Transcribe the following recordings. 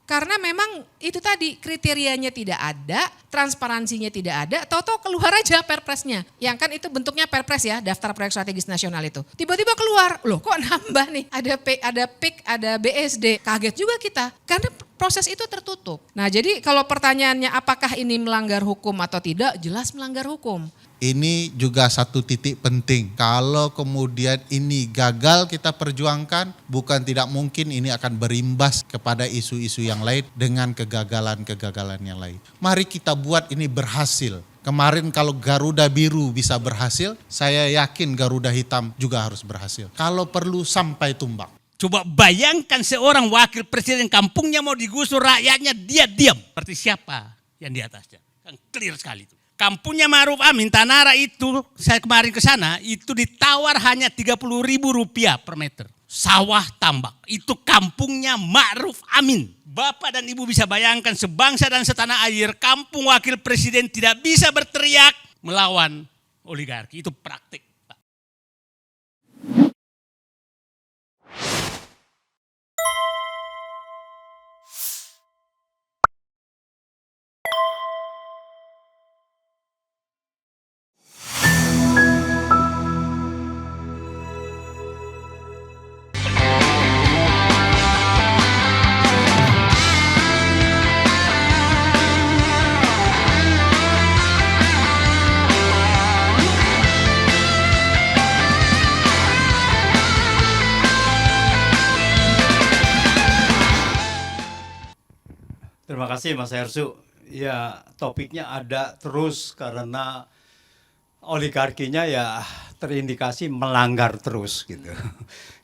Karena memang itu tadi kriterianya tidak ada, transparansinya tidak ada, tahu-tahu keluar aja perpresnya. Yang kan itu bentuknya perpres ya, daftar proyek strategis nasional itu. Tiba-tiba keluar, loh kok nambah nih, ada PIK, ada BSD. Kaget juga kita, karena proses itu tertutup. Nah jadi kalau pertanyaannya apakah ini melanggar hukum atau tidak, jelas melanggar hukum. Ini juga satu titik penting. Kalau kemudian ini gagal kita perjuangkan, bukan tidak mungkin ini akan berimbas kepada isu-isu yang lain dengan kegagalan-kegagalan yang lain. Mari kita buat ini berhasil. Kemarin kalau Garuda Biru bisa berhasil, saya yakin Garuda Hitam juga harus berhasil. Kalau perlu sampai tumbang. Coba bayangkan seorang wakil presiden kampungnya mau digusur, rakyatnya dia diam. Berarti siapa yang di atasnya? Kan clear sekali itu. Kampungnya Ma'ruf Amin, Tanara itu, saya kemarin ke sana, itu ditawar hanya Rp30.000 per meter. Sawah tambak, itu kampungnya Ma'ruf Amin. Bapak dan Ibu bisa bayangkan sebangsa dan setanah air, kampung wakil presiden tidak bisa berteriak melawan oligarki. Itu praktik. Terima kasih Mas Hersu. Ya topiknya ada terus karena oligarkinya ya terindikasi melanggar terus gitu.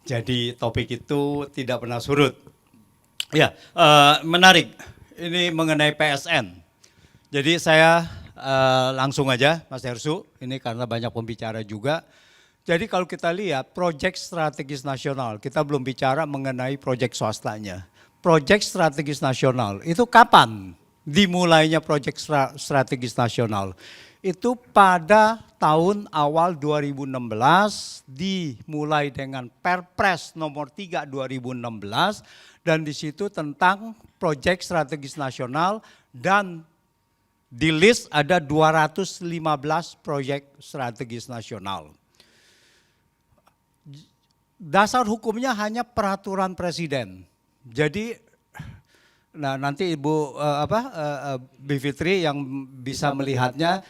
Jadi topik itu tidak pernah surut. Ya menarik. Ini mengenai PSN. Jadi saya langsung aja Mas Hersu. Ini karena banyak pembicara juga. Jadi kalau kita lihat proyek strategis nasional, kita belum bicara mengenai proyek swastanya. Proyek strategis nasional itu kapan dimulainya proyek strategis nasional? Itu pada tahun awal 2016 dimulai dengan Perpres nomor 3 2016 dan di situ tentang proyek strategis nasional dan di list ada 215 proyek strategis nasional. Dasar hukumnya hanya peraturan presiden. Jadi, nah nanti Ibu Bivitri yang bisa melihatnya,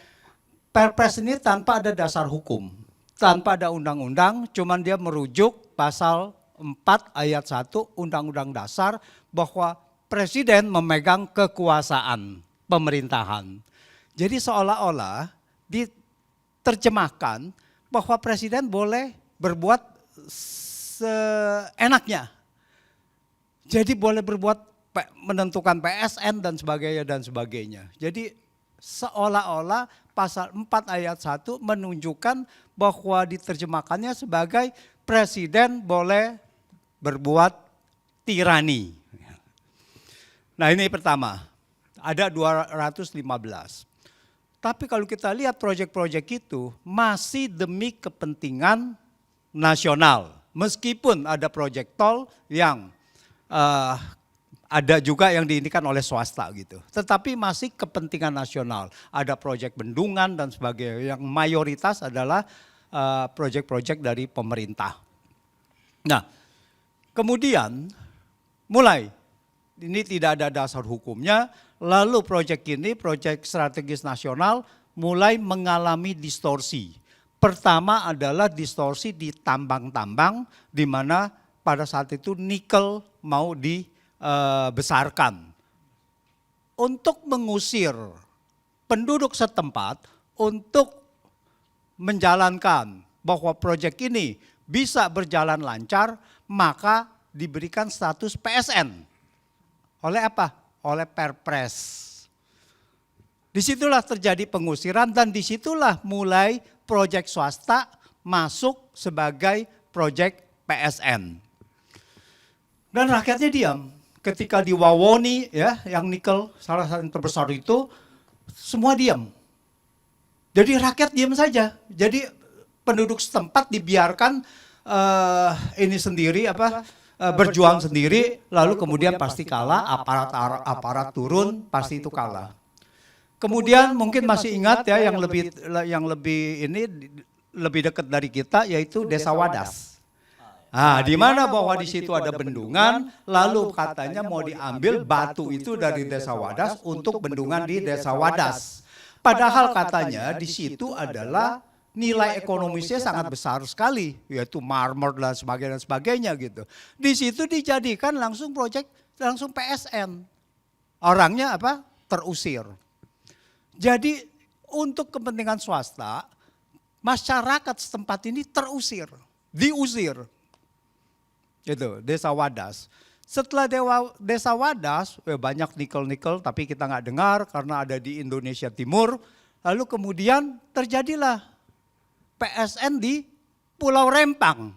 Perpres ini tanpa ada dasar hukum, tanpa ada undang-undang, cuman dia merujuk pasal 4 ayat 1 Undang-Undang Dasar bahwa presiden memegang kekuasaan pemerintahan. Jadi seolah-olah diterjemahkan bahwa presiden boleh berbuat seenaknya. Jadi boleh berbuat menentukan PSN dan sebagainya. Jadi seolah-olah pasal 4 ayat 1 menunjukkan bahwa diterjemahkannya sebagai presiden boleh berbuat tirani. Nah ini pertama, ada 215. Tapi kalau kita lihat proyek-proyek itu masih demi kepentingan nasional. Meskipun ada proyek tol yang ada juga yang diindikan oleh swasta gitu. Tetapi masih kepentingan nasional. Ada proyek bendungan dan sebagainya. Yang mayoritas adalah proyek-proyek dari pemerintah. Nah, kemudian mulai ini tidak ada dasar hukumnya. Lalu proyek ini, proyek strategis nasional mulai mengalami distorsi. Pertama adalah distorsi di tambang-tambang di mana pada saat itu nikel mau dibesarkan. Untuk mengusir penduduk setempat untuk menjalankan bahwa proyek ini bisa berjalan lancar, maka diberikan status PSN. Oleh apa? Oleh Perpres. Disitulah terjadi pengusiran dan disitulah mulai proyek swasta masuk sebagai proyek PSN. Dan rakyatnya diam. Ketika di Wawoni ya, yang nikel salah satu yang terbesar itu, semua diam. Jadi rakyat diam saja. Jadi penduduk setempat dibiarkan ini sendiri berjuang sendiri, lalu kemudian pasti kalah, aparat turun, pasti itu kalah. Kemudian mungkin masih ingat ya yang lebih dekat dari kita, yaitu Desa Wadas. Nah, di mana bahwa di situ ada bendungan, lalu katanya mau diambil batu itu dari Desa Wadas untuk bendungan di Desa Wadas. Padahal katanya di situ adalah nilai ekonomisnya sangat besar sekali, yaitu marmer dan sebagainya gitu. Di situ dijadikan langsung proyek langsung PSN. Orangnya apa? Terusir. Jadi untuk kepentingan swasta, masyarakat setempat ini diusir. Itu Desa Wadas. Setelah Desa Wadas, banyak nikel-nikel tapi kita nggak dengar karena ada di Indonesia Timur. Lalu kemudian terjadilah PSN di Pulau Rempang.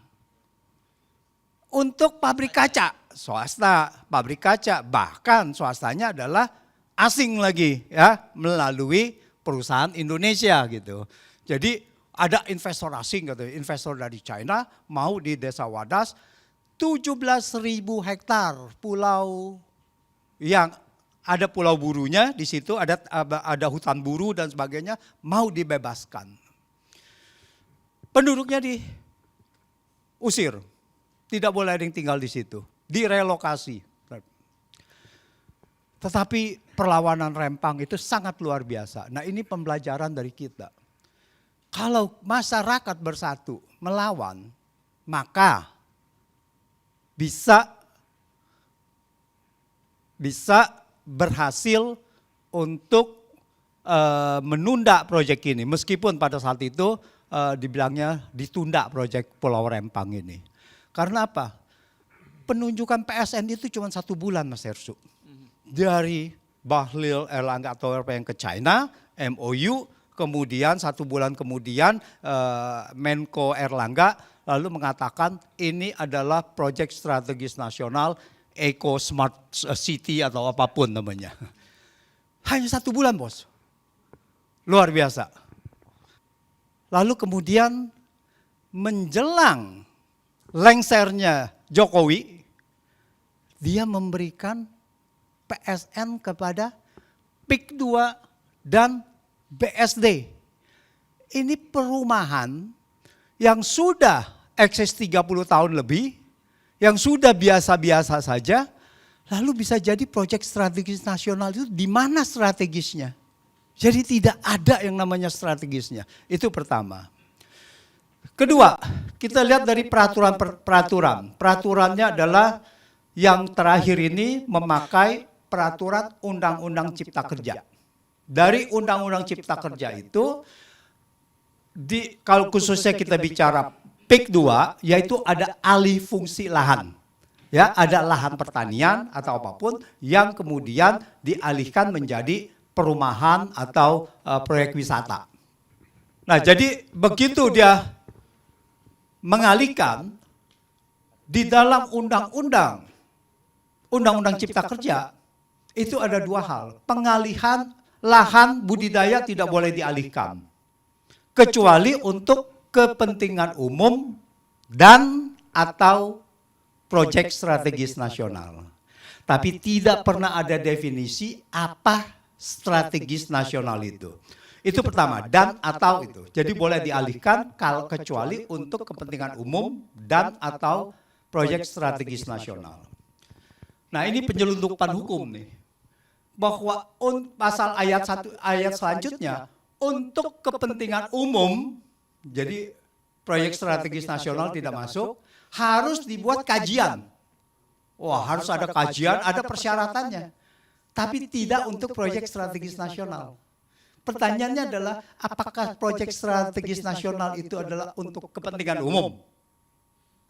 Untuk pabrik kaca, swasta pabrik kaca, bahkan swastanya adalah asing lagi ya, melalui perusahaan Indonesia gitu. Jadi ada investor asing gitu, investor dari China mau di Desa Wadas. 17.000 hektar pulau yang ada pulau burunya di situ, ada hutan buru dan sebagainya, mau dibebaskan. Penduduknya diusir, tidak boleh ada yang tinggal di situ, direlokasi. Tetapi perlawanan Rempang itu sangat luar biasa. Nah, ini pembelajaran dari kita. Kalau masyarakat bersatu melawan, maka bisa berhasil untuk menunda proyek ini. Meskipun pada saat itu dibilangnya ditunda proyek Pulau Rempang ini. Karena apa? Penunjukan PSN itu cuma 1 bulan, Mas Hersu. Dari Bahlil Erlangga atau yang ke China, MOU, kemudian 1 bulan kemudian Menko Erlangga lalu mengatakan ini adalah proyek strategis nasional, Eco Smart City atau apapun namanya. Hanya 1 bulan, bos. Luar biasa. Lalu kemudian menjelang lengsernya Jokowi, dia memberikan PSN kepada PIK 2 dan BSD. Ini perumahan yang sudah eksis 30 tahun lebih, yang sudah biasa-biasa saja, lalu bisa jadi proyek strategis nasional itu di mana strategisnya? Jadi tidak ada yang namanya strategisnya. Itu pertama. Kedua, kita lihat dari peraturan. Peraturannya adalah yang terakhir ini memakai peraturan Undang-Undang Cipta Kerja. Dari Undang-Undang Cipta Kerja itu, kalau khususnya kita bicara PIK 2, yaitu ada alih fungsi lahan. Ya, ada lahan pertanian atau apapun yang kemudian dialihkan menjadi perumahan atau proyek wisata. Nah, jadi begitu dia mengalihkan di dalam Undang-Undang Cipta Kerja itu ada 2 hal. Pengalihan lahan budidaya tidak boleh dialihkan, kecuali untuk kepentingan umum dan atau proyek strategis nasional. Tapi tidak pernah ada definisi apa strategis nasional itu. Itu pertama, dan atau itu. Jadi boleh dialihkan kalau kecuali untuk kepentingan umum dan atau proyek strategis nasional. Nah, ini penyelundupan hukum nih. Bahwa pasal ayat selanjutnya untuk kepentingan umum, jadi proyek strategis nasional tidak masuk, harus dibuat kajian. Wah, harus ada kajian, ada persyaratannya. Tapi tidak untuk proyek strategis nasional. Pertanyaannya adalah, apakah proyek strategis nasional itu adalah untuk kepentingan umum?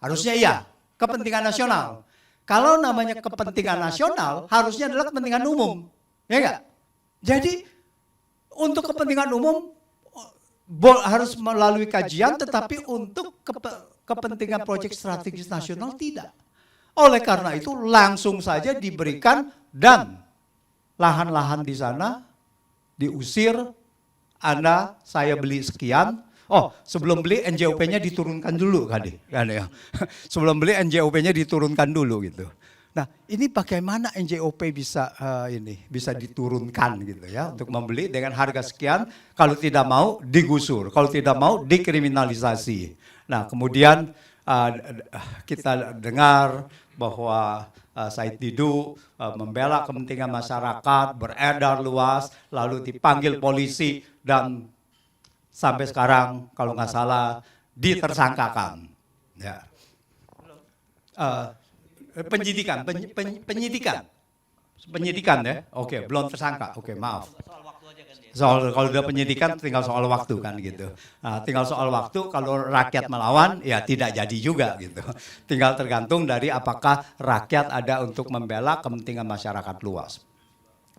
Harusnya iya, kepentingan nasional. Kalau namanya kepentingan nasional, harusnya adalah kepentingan umum. Ya enggak? Jadi, untuk kepentingan umum, harus melalui kajian, tetapi untuk kepentingan proyek strategis nasional tidak. Oleh karena itu langsung saja diberikan dan lahan-lahan di sana diusir, saya beli sekian, Oh, sebelum beli NJOP-nya diturunkan dulu kan ya. Sebelum beli NJOP-nya diturunkan dulu gitu. Nah, ini bagaimana NJOP bisa bisa diturunkan gitu ya untuk membeli dengan harga sekian, kalau tidak mau digusur, kalau tidak mau dikriminalisasi. Nah, kemudian kita dengar bahwa Said Didu membela kepentingan masyarakat, beredar luas, lalu dipanggil polisi dan sampai sekarang kalau nggak salah ditersangkakan. Ya. Penyidikan ya. Oke, belum tersangka. Oke, maaf. Soal kalau udah penyidikan tinggal soal waktu kan gitu. Nah, tinggal soal waktu, kalau rakyat melawan ya tidak jadi juga gitu. Tinggal tergantung dari apakah rakyat ada untuk membela kepentingan masyarakat luas.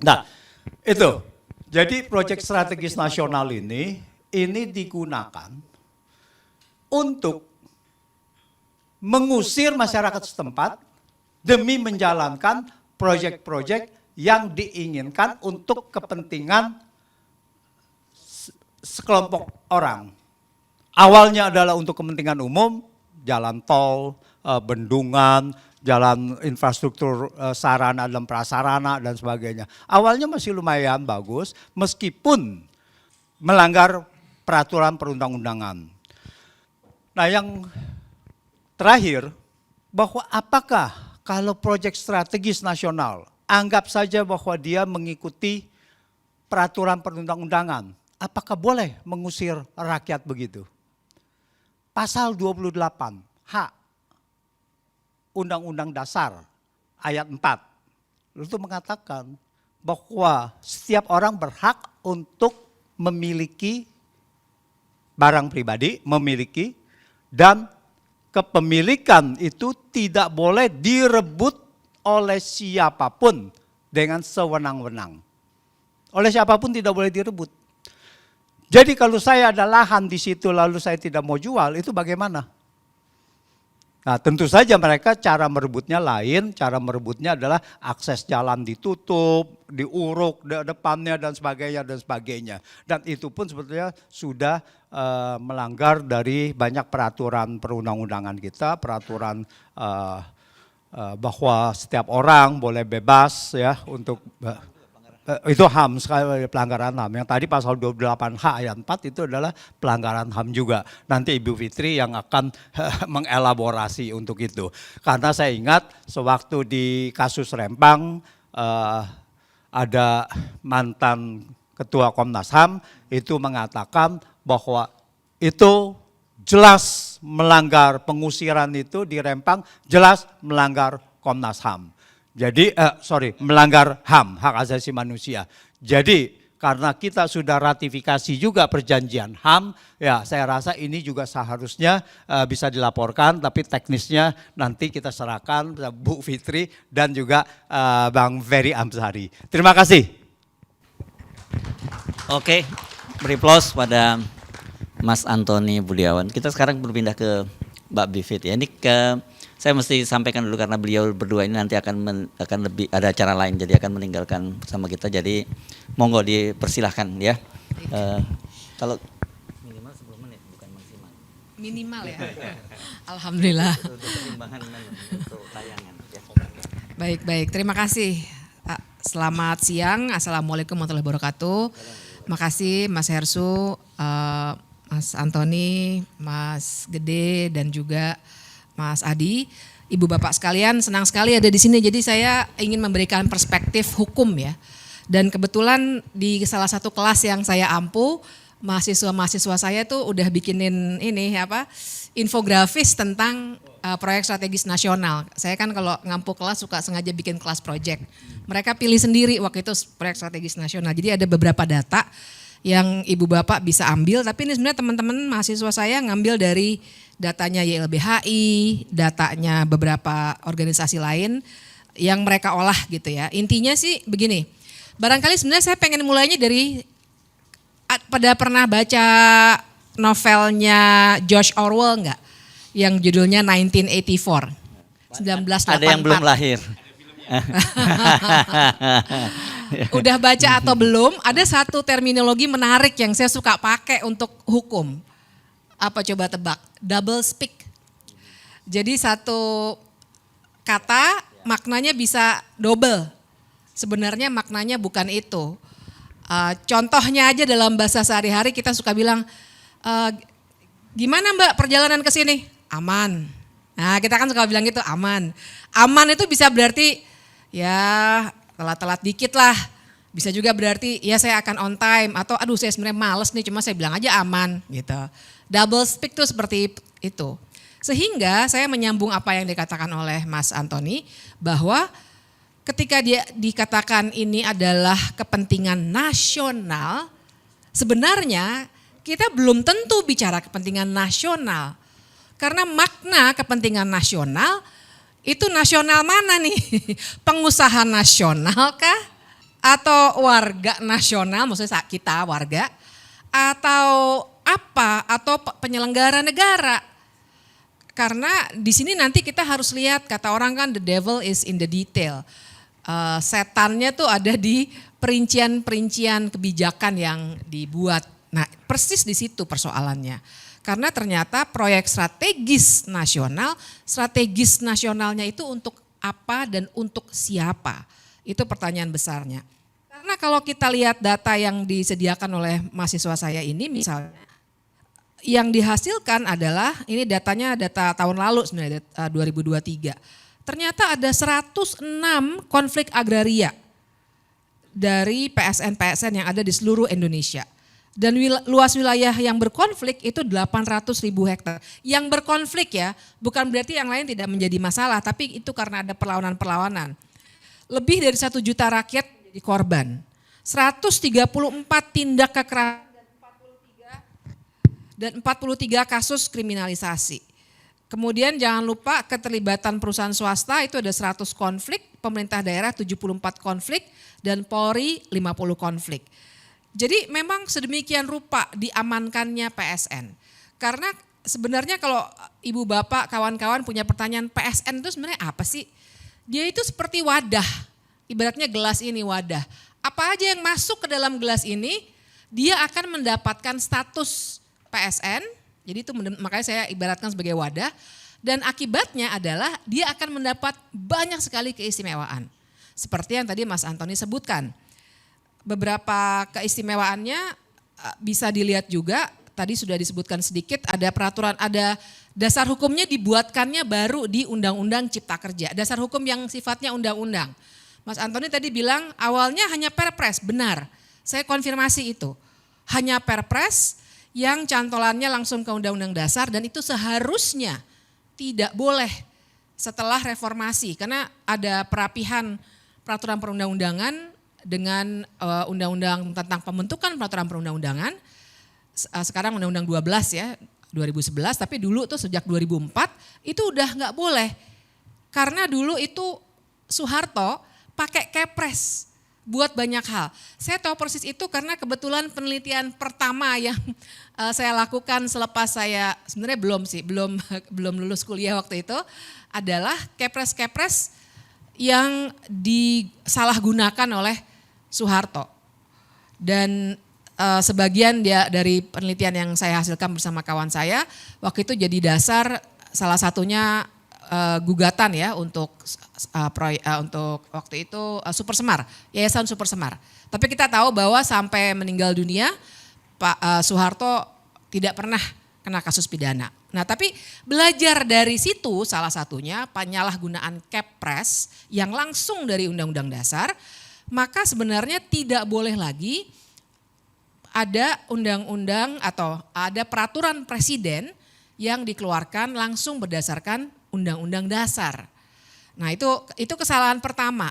Nah, itu. Jadi proyek strategis nasional ini digunakan untuk mengusir masyarakat setempat demi menjalankan proyek-proyek yang diinginkan untuk kepentingan sekelompok orang. Awalnya adalah untuk kepentingan umum, jalan tol, bendungan, jalan infrastruktur sarana dan prasarana dan sebagainya. Awalnya masih lumayan bagus meskipun melanggar peraturan perundang-undangan. Nah, yang terakhir, bahwa apakah kalau proyek strategis nasional, anggap saja bahwa dia mengikuti peraturan perundang-undangan, apakah boleh mengusir rakyat begitu? Pasal 28 H Undang-Undang Dasar ayat 4 itu mengatakan bahwa setiap orang berhak untuk memiliki barang pribadi, dan kepemilikan itu tidak boleh direbut oleh siapapun dengan sewenang-wenang. Oleh siapapun tidak boleh direbut. Jadi kalau saya ada lahan di situ lalu saya tidak mau jual, itu bagaimana? Nah, tentu saja mereka cara merebutnya lain, cara merebutnya adalah akses jalan ditutup, diuruk depannya dan sebagainya. Dan itu pun sebetulnya sudah melanggar dari banyak peraturan perundang-undangan kita, peraturan bahwa setiap orang boleh bebas ya untuk itu HAM, sekali pelanggaran HAM. Yang tadi pasal 28H ayat 4 itu adalah pelanggaran HAM juga. Nanti Ibu Fitri yang akan mengelaborasi untuk itu. Karena saya ingat sewaktu di kasus Rempang ada mantan Ketua Komnas HAM itu mengatakan bahwa itu jelas melanggar, pengusiran itu di Rempang jelas melanggar Komnas HAM. Jadi, melanggar HAM, hak asasi manusia. Jadi, karena kita sudah ratifikasi juga perjanjian HAM, ya saya rasa ini juga seharusnya bisa dilaporkan, tapi teknisnya nanti kita serahkan Bu Fitri dan juga Bang Ferry Amsari. Terima kasih. Oke, beri aplaus pada Mas Antoni Budiawan. Kita sekarang berpindah ke Mbak Bivit ya. Ini saya mesti sampaikan dulu karena beliau berdua ini nanti akan lebih ada acara lain, jadi akan meninggalkan sama kita. Jadi monggo dipersilahkan ya. Kalau minimal 10 menit bukan maksimal. Minimal ya. Alhamdulillah. Untuk tayangan ya. Baik. Terima kasih. Selamat siang. Assalamualaikum warahmatullahi wabarakatuh. Makasih Mas Hersu, Mas Antoni, Mas Gede dan juga Mas Adi, Ibu Bapak sekalian, senang sekali ada di sini. Jadi saya ingin memberikan perspektif hukum ya. Dan kebetulan di salah satu kelas yang saya ampu, mahasiswa-mahasiswa saya tuh udah bikinin infografis tentang proyek strategis nasional. Saya kan kalau ngampu kelas suka sengaja bikin kelas project. Mereka pilih sendiri waktu itu proyek strategis nasional. Jadi ada beberapa data yang Ibu Bapak bisa ambil, tapi ini sebenarnya teman-teman mahasiswa saya ngambil dari datanya YLBHI, datanya beberapa organisasi lain yang mereka olah gitu ya. Intinya sih begini, barangkali sebenarnya saya pengen mulainya dari, pada pernah baca novelnya George Orwell enggak? Yang judulnya 1984, 1984. Ada yang belum lahir. Udah baca atau belum? Ada satu terminologi menarik yang saya suka pakai untuk hukum. Apa coba tebak? Double speak. Jadi satu kata maknanya bisa double. Sebenarnya maknanya bukan itu. Contohnya aja dalam bahasa sehari-hari kita suka bilang, gimana Mbak perjalanan ke sini? Aman. Nah kita kan suka bilang gitu, aman. Aman itu bisa berarti ya telat-telat dikit lah. Bisa juga berarti ya saya akan on time atau aduh saya sebenarnya males nih cuma saya bilang aja aman gitu. Double speak tuh seperti itu. Sehingga saya menyambung apa yang dikatakan oleh Mas Antoni bahwa ketika dia dikatakan ini adalah kepentingan nasional, sebenarnya kita belum tentu bicara kepentingan nasional. Karena makna kepentingan nasional itu nasional mana nih? Pengusaha nasional kah? Atau warga nasional, maksudnya kita warga? Atau apa? Atau penyelenggara negara? Karena di sini nanti kita harus lihat, kata orang kan the devil is in the detail. Setannya tuh ada di perincian-perincian kebijakan yang dibuat. Nah persis di situ persoalannya. Karena ternyata proyek strategis nasionalnya itu untuk apa dan untuk siapa? Itu pertanyaan besarnya. Karena kalau kita lihat data yang disediakan oleh mahasiswa saya ini misalnya, yang dihasilkan adalah, ini datanya data tahun lalu sebenarnya 2023. Ternyata ada 106 konflik agraria dari PSN-PSN yang ada di seluruh Indonesia. Dan luas wilayah yang berkonflik itu 800.000 hektar. Yang berkonflik ya, bukan berarti yang lain tidak menjadi masalah, tapi itu karena ada perlawanan-perlawanan. Lebih dari 1 juta rakyat menjadi korban. 134 tindak kekerasan dan 43 kasus kriminalisasi. Kemudian jangan lupa keterlibatan perusahaan swasta itu ada 100 konflik, pemerintah daerah 74 konflik, dan Polri 50 konflik. Jadi memang sedemikian rupa diamankannya PSN. Karena sebenarnya kalau ibu bapak kawan-kawan punya pertanyaan PSN itu sebenarnya apa sih? Dia itu seperti wadah, ibaratnya gelas ini wadah. Apa aja yang masuk ke dalam gelas ini dia akan mendapatkan status PSN, jadi itu makanya saya ibaratkan sebagai wadah, dan akibatnya adalah dia akan mendapat banyak sekali keistimewaan. Seperti yang tadi Mas Antoni sebutkan. Beberapa keistimewaannya bisa dilihat juga, tadi sudah disebutkan sedikit, ada peraturan, ada dasar hukumnya dibuatkannya baru di Undang-Undang Cipta Kerja. Dasar hukum yang sifatnya undang-undang. Mas Antoni tadi bilang awalnya hanya perpres, benar. Saya konfirmasi itu. Hanya perpres yang cantolannya langsung ke Undang-Undang Dasar dan itu seharusnya tidak boleh setelah reformasi. Karena ada perapihan peraturan perundang-undangan dengan undang-undang tentang pembentukan peraturan perundang-undangan. Sekarang Undang-Undang 12 ya, 2011, tapi dulu tuh sejak 2004 itu udah nggak boleh. Karena dulu itu Soeharto pakai kepres buat banyak hal. Saya tahu persis itu karena kebetulan penelitian pertama yang saya lakukan selepas saya, sebenarnya belum lulus kuliah waktu itu, adalah kepres-kepres yang disalahgunakan oleh Soeharto. Dan sebagian dari penelitian yang saya hasilkan bersama kawan saya, waktu itu jadi dasar salah satunya gugatan ya untuk waktu itu Super Semar, Yayasan Super Semar. Tapi kita tahu bahwa sampai meninggal dunia Pak Soeharto tidak pernah kena kasus pidana. Nah tapi belajar dari situ salah satunya penyalahgunaan kepres yang langsung dari Undang-Undang Dasar, maka sebenarnya tidak boleh lagi ada undang-undang atau ada peraturan presiden yang dikeluarkan langsung berdasarkan Undang-Undang Dasar. Nah itu kesalahan pertama.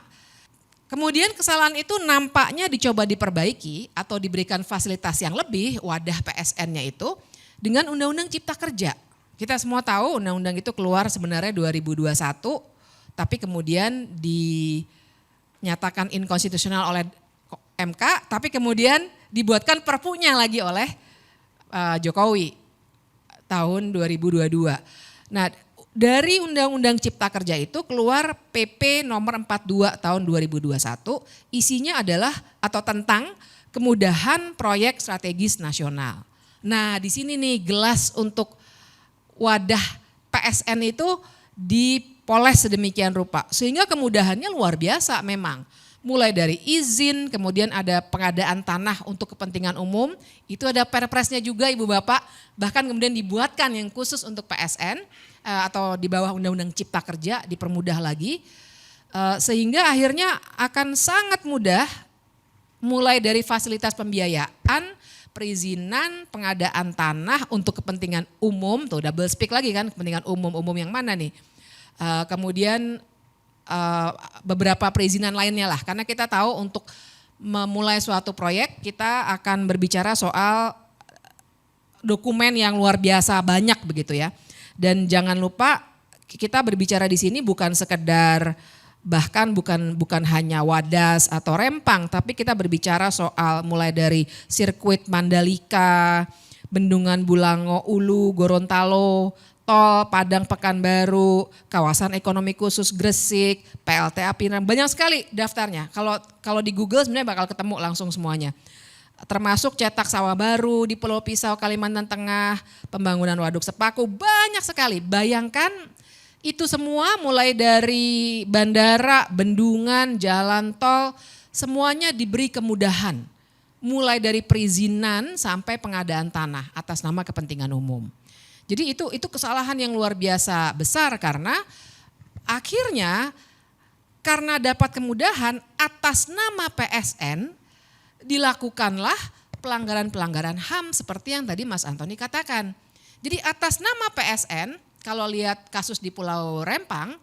Kemudian kesalahan itu nampaknya dicoba diperbaiki atau diberikan fasilitas yang lebih, wadah PSN-nya itu dengan Undang-Undang Cipta Kerja. Kita semua tahu undang-undang itu keluar sebenarnya 2021, tapi kemudian dinyatakan inkonstitusional oleh MK, tapi kemudian dibuatkan perpunya lagi oleh Jokowi tahun 2022. Nah dari Undang-Undang Cipta Kerja itu keluar PP nomor 42 tahun 2021, isinya adalah atau tentang kemudahan proyek strategis nasional. Nah di sini nih gelas untuk wadah PSN itu dipoles sedemikian rupa. Sehingga kemudahannya luar biasa memang. Mulai dari izin, kemudian ada pengadaan tanah untuk kepentingan umum, itu ada perpresnya juga Ibu Bapak, bahkan kemudian dibuatkan yang khusus untuk PSN atau di bawah Undang-Undang Cipta Kerja dipermudah lagi, sehingga akhirnya akan sangat mudah mulai dari fasilitas pembiayaan, perizinan, pengadaan tanah untuk kepentingan umum, tuh double speak lagi kan, kepentingan umum yang mana nih, kemudian beberapa perizinan lainnya lah, karena kita tahu untuk memulai suatu proyek kita akan berbicara soal dokumen yang luar biasa banyak begitu ya. Dan jangan lupa kita berbicara di sini bukan sekedar bahkan bukan hanya Wadas atau Rempang, tapi kita berbicara soal mulai dari sirkuit Mandalika, Bendungan Bulango Ulu, Gorontalo, tol Padang Pekanbaru, kawasan ekonomi khusus Gresik, PLTA Pinrang, banyak sekali daftarnya. Kalau di Google sebenarnya bakal ketemu langsung semuanya. Termasuk cetak sawah baru di Pulau Pisau, Kalimantan Tengah, pembangunan waduk Sepaku, banyak sekali. Bayangkan itu semua mulai dari bandara, bendungan, jalan tol, semuanya diberi kemudahan. Mulai dari perizinan sampai pengadaan tanah atas nama kepentingan umum. Jadi itu kesalahan yang luar biasa besar karena akhirnya karena dapat kemudahan atas nama PSN dilakukanlah pelanggaran-pelanggaran HAM seperti yang tadi Mas Antoni katakan. Jadi atas nama PSN kalau lihat kasus di Pulau Rempang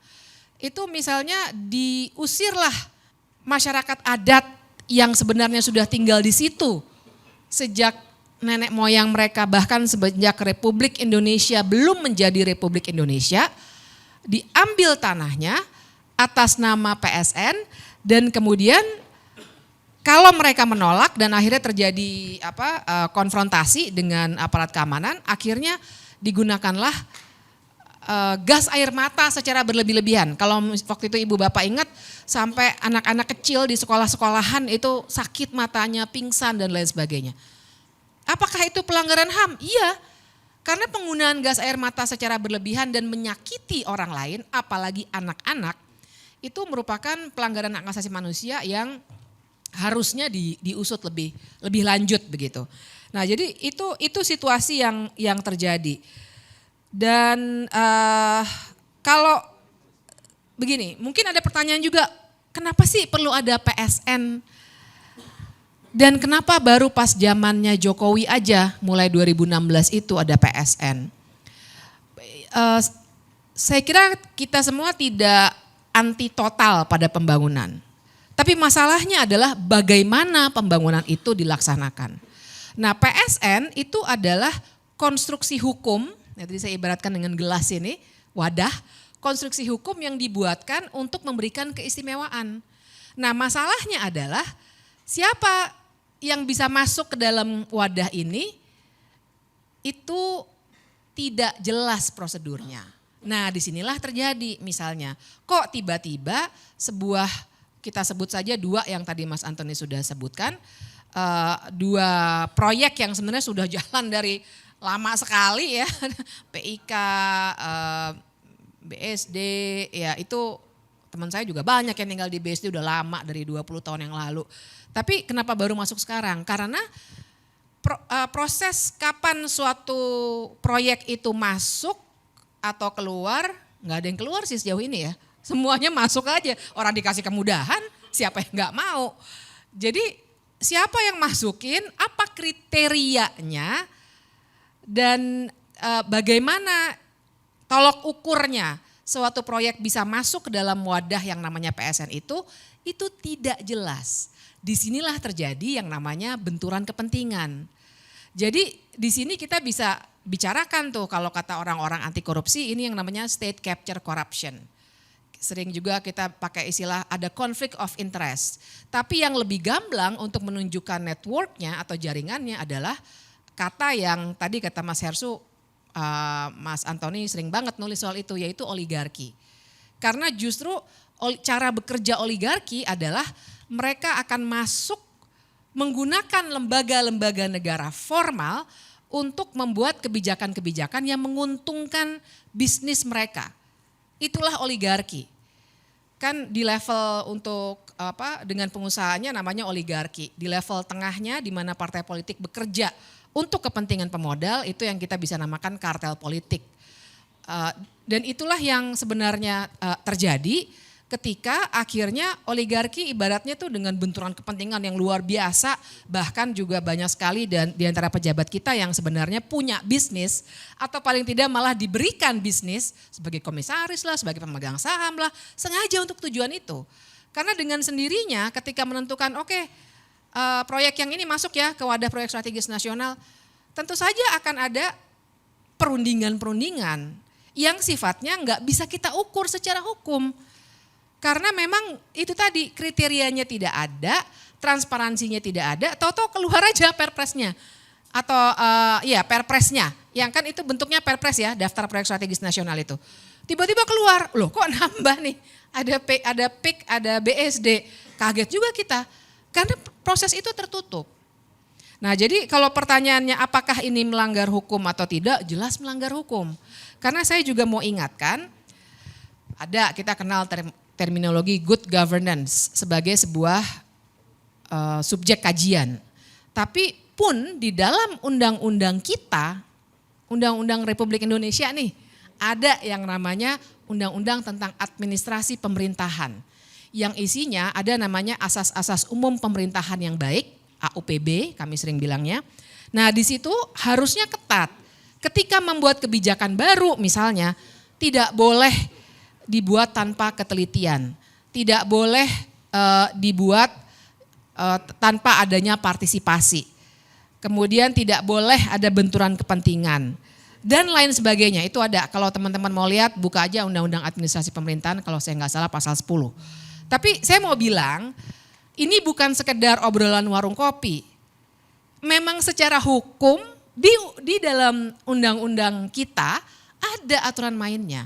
itu misalnya diusirlah masyarakat adat yang sebenarnya sudah tinggal di situ sejak nenek moyang mereka, bahkan sejak Republik Indonesia belum menjadi Republik Indonesia, diambil tanahnya atas nama PSN dan kemudian kalau mereka menolak dan akhirnya terjadi konfrontasi dengan aparat keamanan, akhirnya digunakanlah gas air mata secara berlebih-lebihan. Kalau waktu itu Ibu Bapak ingat sampai anak-anak kecil di sekolah-sekolahan itu sakit matanya, pingsan dan lain sebagainya. Apakah itu pelanggaran HAM? Iya, karena penggunaan gas air mata secara berlebihan dan menyakiti orang lain, apalagi anak-anak, itu merupakan pelanggaran hak asasi manusia yang harusnya diusut lebih lanjut begitu. Nah, jadi itu situasi yang terjadi. Dan kalau begini, mungkin ada pertanyaan juga, kenapa sih perlu ada PSN? Dan kenapa baru pas zamannya Jokowi aja mulai 2016 itu ada PSN? Saya kira kita semua tidak anti total pada pembangunan. Tapi masalahnya adalah bagaimana pembangunan itu dilaksanakan. Nah PSN itu adalah konstruksi hukum, yang tadi saya ibaratkan dengan gelas ini, wadah, konstruksi hukum yang dibuatkan untuk memberikan keistimewaan. Nah masalahnya adalah siapa yang bisa masuk ke dalam wadah ini itu tidak jelas prosedurnya. Nah disinilah terjadi misalnya kok tiba-tiba sebuah, kita sebut saja dua yang tadi Mas Antoni sudah sebutkan, dua proyek yang sebenarnya sudah jalan dari lama sekali ya, PIK, BSD, ya itu teman saya juga banyak yang tinggal di BSD udah lama dari 20 tahun yang lalu. Tapi kenapa baru masuk sekarang? Karena proses kapan suatu proyek itu masuk atau keluar, nggak ada yang keluar sih sejauh ini ya. Semuanya masuk aja, orang dikasih kemudahan, siapa yang nggak mau. Jadi siapa yang masukin, apa kriterianya, dan bagaimana tolok ukurnya suatu proyek bisa masuk ke dalam wadah yang namanya PSN itu tidak jelas. Disinilah terjadi yang namanya benturan kepentingan. Jadi di sini kita bisa bicarakan tuh kalau kata orang-orang anti korupsi ini yang namanya state capture corruption. Sering juga kita pakai istilah ada conflict of interest. Tapi yang lebih gamblang untuk menunjukkan networknya atau jaringannya adalah kata yang tadi kata Mas Hersu, Mas Antoni sering banget nulis soal itu, yaitu oligarki. Karena justru cara bekerja oligarki adalah mereka akan masuk menggunakan lembaga-lembaga negara formal untuk membuat kebijakan-kebijakan yang menguntungkan bisnis mereka. Itulah oligarki. Kan di level untuk dengan pengusahanya namanya oligarki. Di level tengahnya di mana partai politik bekerja untuk kepentingan pemodal itu yang kita bisa namakan kartel politik. Dan itulah yang sebenarnya terjadi ketika akhirnya oligarki ibaratnya tuh dengan benturan kepentingan yang luar biasa, bahkan juga banyak sekali dan di antara pejabat kita yang sebenarnya punya bisnis atau paling tidak malah diberikan bisnis sebagai komisaris lah, sebagai pemegang saham lah, sengaja untuk tujuan itu. Karena dengan sendirinya ketika menentukan proyek yang ini masuk ya ke wadah proyek strategis nasional, tentu saja akan ada perundingan-perundingan yang sifatnya nggak bisa kita ukur secara hukum. Karena memang itu tadi kriterianya tidak ada, transparansinya tidak ada, tahu-tahu keluar aja perpresnya. Atau perpresnya, yang kan itu bentuknya perpres ya, daftar proyek strategis nasional itu. Tiba-tiba keluar, loh kok nambah nih, ada PIK, ada BSD, kaget juga kita. Karena proses itu tertutup. Nah jadi kalau pertanyaannya apakah ini melanggar hukum atau tidak, jelas melanggar hukum. Karena saya juga mau ingatkan, kita kenal terminologi good governance sebagai sebuah subjek kajian. Tapi pun di dalam undang-undang kita, Undang-Undang Republik Indonesia nih, ada yang namanya Undang-Undang tentang Administrasi Pemerintahan. Yang isinya ada namanya asas-asas umum pemerintahan yang baik, AUPB kami sering bilangnya. Nah di situ harusnya ketat. Ketika membuat kebijakan baru misalnya, tidak boleh dibuat tanpa ketelitian, tidak boleh dibuat tanpa adanya partisipasi, kemudian tidak boleh ada benturan kepentingan, dan lain sebagainya. Itu ada, kalau teman-teman mau lihat buka aja Undang-Undang Administrasi Pemerintahan kalau saya nggak salah pasal 10. Tapi saya mau bilang ini bukan sekedar obrolan warung kopi, memang secara hukum di dalam undang-undang kita ada aturan mainnya.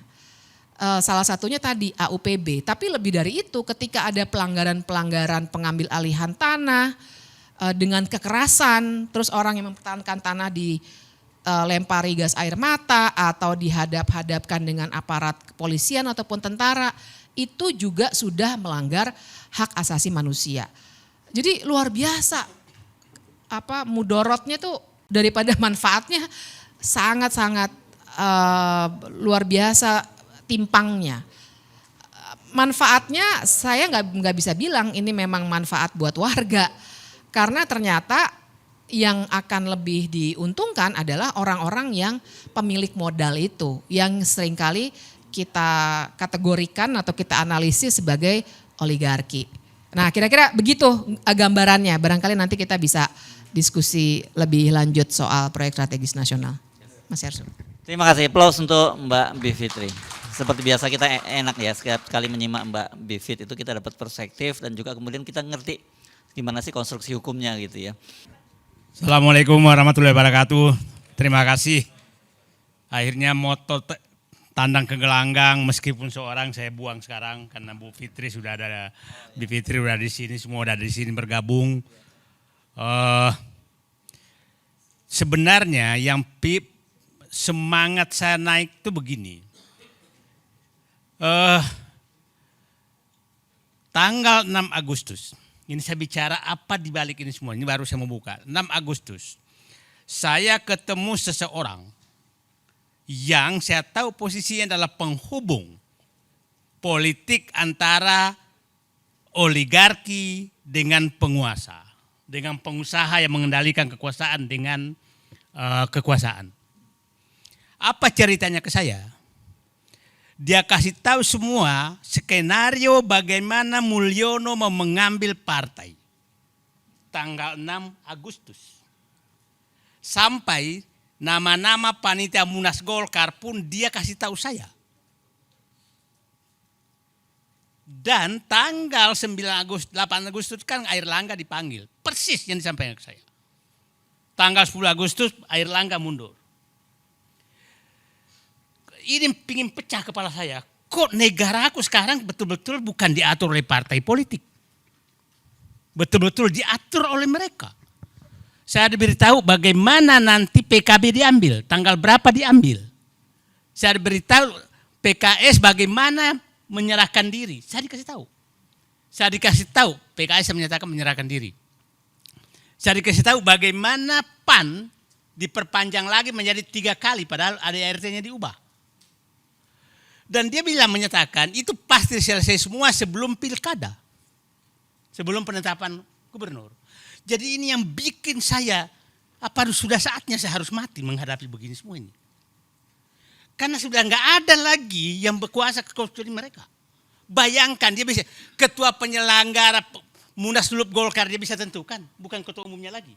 Salah satunya tadi AUPB, tapi lebih dari itu ketika ada pelanggaran-pelanggaran pengambil alihan tanah dengan kekerasan, terus orang yang mempertahankan tanah dilempari gas air mata atau dihadap-hadapkan dengan aparat kepolisian ataupun tentara, itu juga sudah melanggar hak asasi manusia. Jadi luar biasa, mudorotnya tuh daripada manfaatnya sangat-sangat luar biasa timpangnya. Manfaatnya saya nggak bisa bilang ini memang manfaat buat warga, karena ternyata yang akan lebih diuntungkan adalah orang-orang yang pemilik modal itu, yang seringkali kita kategorikan atau kita analisis sebagai oligarki. Nah kira-kira begitu gambarannya, barangkali nanti kita bisa diskusi lebih lanjut soal proyek strategis nasional. Mas Ersu. Terima kasih, applause untuk Mbak Bivitri. Seperti biasa kita enak ya, setiap kali menyimak Mbak Bivit itu kita dapat perspektif dan juga kemudian kita ngerti gimana sih konstruksi hukumnya gitu ya. Assalamualaikum warahmatullahi wabarakatuh. Terima kasih. Akhirnya moto tandang ke gelanggang, meskipun seorang saya buang sekarang karena Bu Fitri sudah ada, Bu Fitri sudah di sini, semua sudah di sini bergabung. Sebenarnya yang semangat saya naik itu begini. Tanggal 6 Agustus, ini saya bicara apa di balik ini semua, ini baru saya membuka. 6 Agustus, saya ketemu seseorang yang saya tahu posisinya adalah penghubung politik antara oligarki dengan penguasa, dengan pengusaha yang mengendalikan kekuasaan dengan kekuasaan. Apa ceritanya ke saya? Dia kasih tahu semua skenario bagaimana Mulyono mau mengambil partai. Tanggal 6 Agustus. Sampai nama-nama panitia Munas Golkar pun dia kasih tahu saya. Dan tanggal 9 Agustus, 8 Agustus kan Airlangga dipanggil. Persis yang disampaikan ke saya. Tanggal 10 Agustus Airlangga mundur. Ini pingin pecah kepala saya. Kok negaraku sekarang betul-betul bukan diatur oleh partai politik. Betul-betul diatur oleh mereka. Saya diberitahu bagaimana nanti PKB diambil, tanggal berapa diambil. Saya diberitahu PKS bagaimana menyerahkan diri. Saya dikasih tahu. Saya dikasih tahu PKS menyatakan menyerahkan diri. Saya dikasih tahu bagaimana PAN diperpanjang lagi menjadi 3 kali padahal ADART-nya diubah. Dan dia bilang menyatakan itu pasti selesai semua sebelum pilkada. Sebelum penetapan gubernur. Jadi ini yang bikin saya, apa sudah saatnya saya harus mati menghadapi begini semua ini. Karena sudah nggak ada lagi yang berkuasa kecuali mereka. Bayangkan dia bisa, ketua penyelenggara Munaslup Golkar dia bisa tentukan. Bukan ketua umumnya lagi.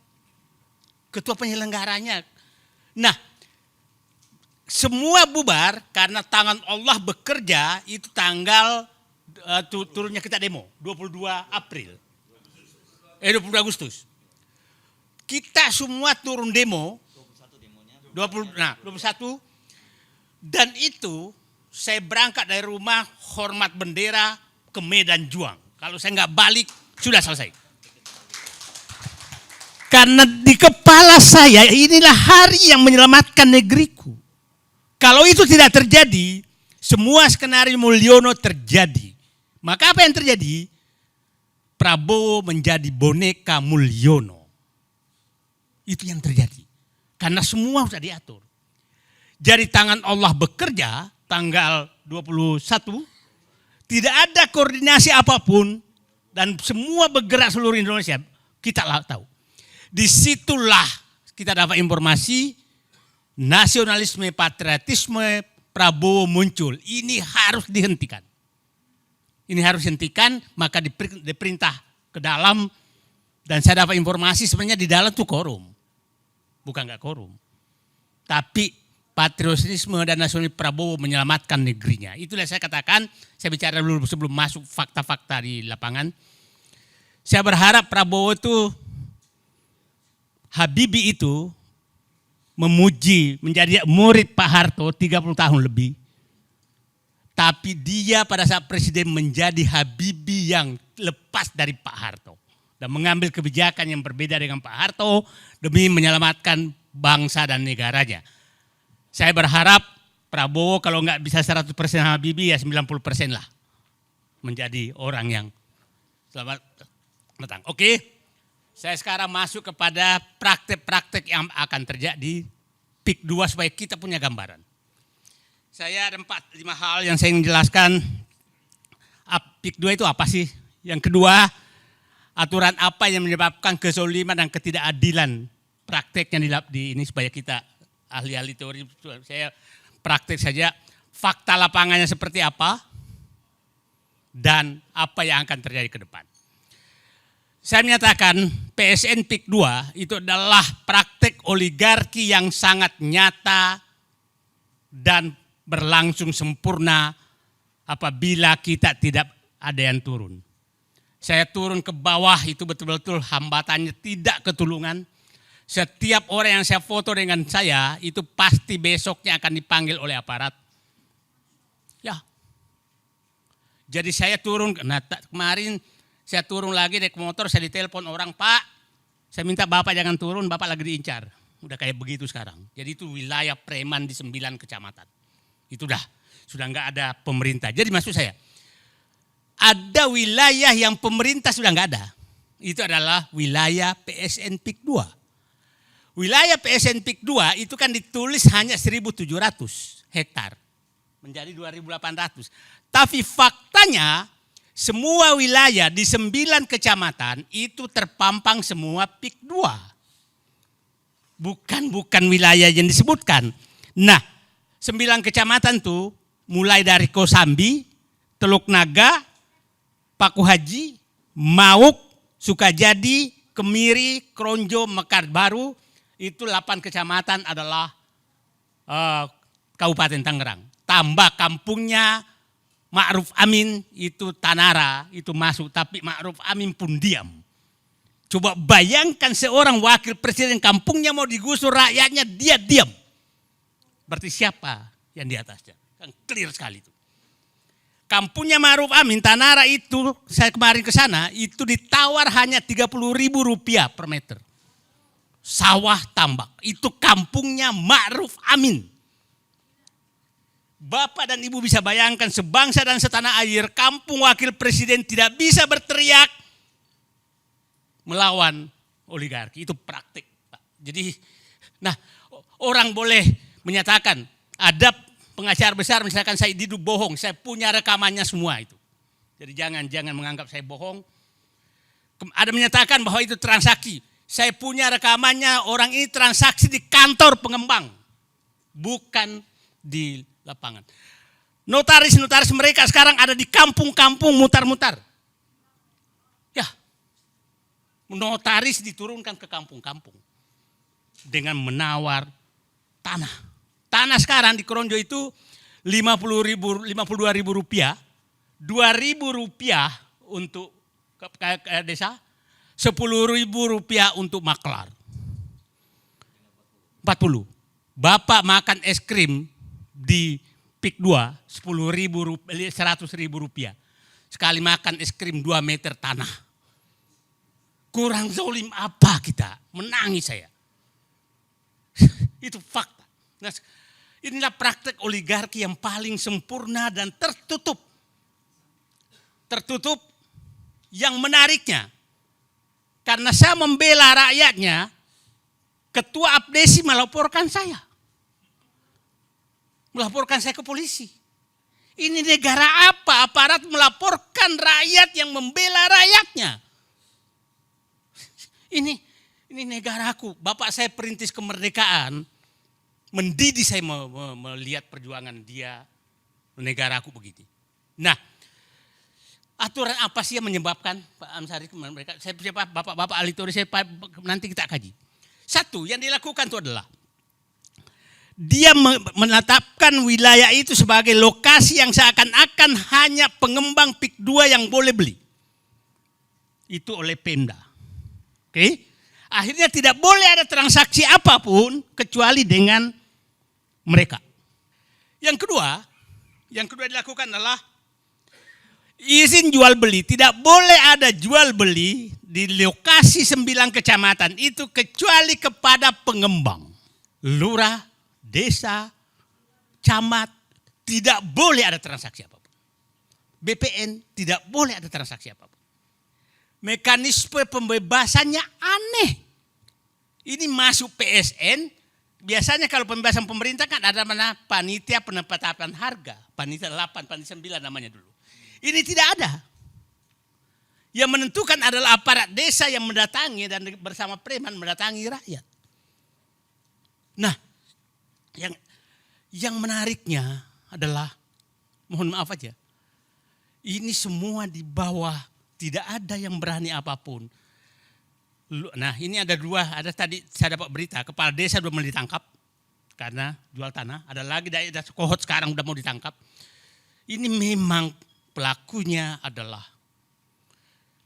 Ketua penyelenggaranya. Nah, semua bubar karena tangan Allah bekerja itu tanggal turunnya kita demo 22 April. 22 Agustus. Kita semua turun demo 21 dan itu saya berangkat dari rumah hormat bendera ke Medan Juang. Kalau saya nggak balik sudah selesai. Karena di kepala saya inilah hari yang menyelamatkan negeriku. Kalau itu tidak terjadi, semua skenario Mulyono terjadi. Maka apa yang terjadi? Prabowo menjadi boneka Mulyono. Itu yang terjadi. Karena semua sudah diatur. Jadi tangan Allah bekerja tanggal 21. Tidak ada koordinasi apapun. Dan semua bergerak seluruh Indonesia. Kita tahu. Disitulah kita dapat informasi. Nasionalisme, patriotisme Prabowo muncul. Ini harus dihentikan. Ini harus dihentikan, maka diperintah ke dalam. Dan saya dapat informasi sebenarnya di dalam itu korum. Bukan enggak korum. Tapi patriotisme dan nasionalisme Prabowo menyelamatkan negerinya. Itulah saya katakan, saya bicara dulu sebelum masuk fakta-fakta di lapangan. Saya berharap Prabowo itu, Habibie itu, memuji menjadi murid Pak Harto 30 tahun lebih. Tapi dia pada saat presiden menjadi Habibie yang lepas dari Pak Harto. Dan mengambil kebijakan yang berbeda dengan Pak Harto demi menyelamatkan bangsa dan negaranya. Saya berharap Prabowo kalau nggak bisa 100% Habibie ya 90% lah. Menjadi orang yang selamat datang. Oke. Saya sekarang masuk kepada praktek-praktek yang akan terjadi PIK 2 supaya kita punya gambaran. Saya ada 4-5 hal yang saya ingin jelaskan. PIK 2 itu apa sih? Yang kedua, aturan apa yang menyebabkan kezoliman dan ketidakadilan prakteknya di ini supaya kita ahli-ahli teori. Saya praktek saja fakta lapangannya seperti apa dan apa yang akan terjadi ke depan. Saya menyatakan PSN PIK 2 itu adalah praktek oligarki yang sangat nyata dan berlangsung sempurna apabila kita tidak ada yang turun. Saya turun ke bawah itu betul-betul hambatannya tidak ketulungan. Setiap orang yang saya foto dengan saya itu pasti besoknya akan dipanggil oleh aparat. Ya. Jadi saya turun, nah kemarin saya turun lagi naik motor, saya ditelepon orang, Pak, saya minta Bapak jangan turun, Bapak lagi diincar. Udah kayak begitu sekarang. Jadi itu wilayah preman di 9 kecamatan. Itu sudah enggak ada pemerintah. Jadi maksud saya, ada wilayah yang pemerintah sudah enggak ada. Itu adalah wilayah PSN PIK 2. Wilayah PSN PIK 2 itu kan ditulis hanya 1.700 hektar. Menjadi 2.800. Tapi faktanya, semua wilayah di 9 kecamatan itu terpampang semua PIK 2. Bukan wilayah yang disebutkan. Nah, 9 kecamatan tuh mulai dari Kosambi, Teluk Naga, Paku Haji, Mauk, Sukajadi, Kemiri, Kronjo, Mekar Baru, itu 8 kecamatan adalah Kabupaten Tangerang. Tambah kampungnya Ma'ruf Amin itu Tanara itu masuk, tapi Ma'ruf Amin pun diam. Coba bayangkan seorang wakil presiden kampungnya mau digusur rakyatnya dia diam. Berarti siapa yang di atasnya? Kan clear sekali itu. Kampungnya Ma'ruf Amin Tanara itu saya kemarin ke sana itu ditawar hanya Rp30.000 per meter. sawah tambak. Itu kampungnya Ma'ruf Amin. Bapak dan Ibu bisa bayangkan sebangsa dan setanah air, kampung wakil presiden tidak bisa berteriak melawan oligarki. Itu praktik, Pak. Jadi, nah, orang boleh menyatakan ada pengacara besar misalkan saya Didu bohong, saya punya rekamannya semua itu. Jadi jangan menganggap saya bohong. Ada menyatakan bahwa itu transaksi. Saya punya rekamannya, orang ini transaksi di kantor pengembang, bukan di lapangan. Notaris-notaris mereka sekarang ada di kampung-kampung mutar-mutar. Ya, notaris diturunkan ke kampung-kampung dengan menawar tanah. Tanah sekarang di Keronjo itu 52.000 rupiah, 2.000 rupiah untuk ke desa, 10.000 rupiah untuk maklar. 40. Bapak makan es krim di Pik 2, 100.000 rupiah. Sekali makan es krim 2 meter tanah. Kurang zolim apa kita? Menangis saya. Itu fakta. Nah, inilah praktek oligarki yang paling sempurna dan tertutup. Tertutup yang menariknya, karena saya membela rakyatnya, Ketua Abdesi melaporkan saya. Melaporkan saya ke polisi. Ini negara apa? Aparat melaporkan rakyat yang membela rakyatnya. Ini negaraku. Bapak saya perintis kemerdekaan, mendidik saya melihat perjuangan dia, negaraku begini. Nah, aturan apa sih yang menyebabkan Pak Amsari mereka? Saya Bapak ahli teori saya nanti kita kaji. Satu yang dilakukan itu adalah dia menetapkan wilayah itu sebagai lokasi yang seakan-akan hanya pengembang Pik 2 yang boleh beli. Itu oleh Pemda. Oke? Akhirnya tidak boleh ada transaksi apapun kecuali dengan mereka. Yang kedua dilakukan adalah izin jual beli. Tidak boleh ada jual beli di lokasi 9 kecamatan itu kecuali kepada pengembang. Lurah, desa, camat, tidak boleh ada transaksi apapun. BPN tidak boleh ada transaksi apapun. Mekanisme pembebasannya aneh. Ini masuk PSN, biasanya kalau pembebasan pemerintah kan ada mana panitia penetapan harga. Panitia 8, panitia 9 namanya dulu. Ini tidak ada. Yang menentukan adalah aparat desa yang mendatangi dan bersama preman mendatangi rakyat. Nah, yang menariknya adalah, mohon maaf aja, ini semua di bawah, tidak ada yang berani apapun. Nah, ini ada tadi saya dapat berita, kepala desa sudah mau ditangkap karena jual tanah. Ada lagi daerah Kohot sekarang sudah mau ditangkap. Ini memang pelakunya adalah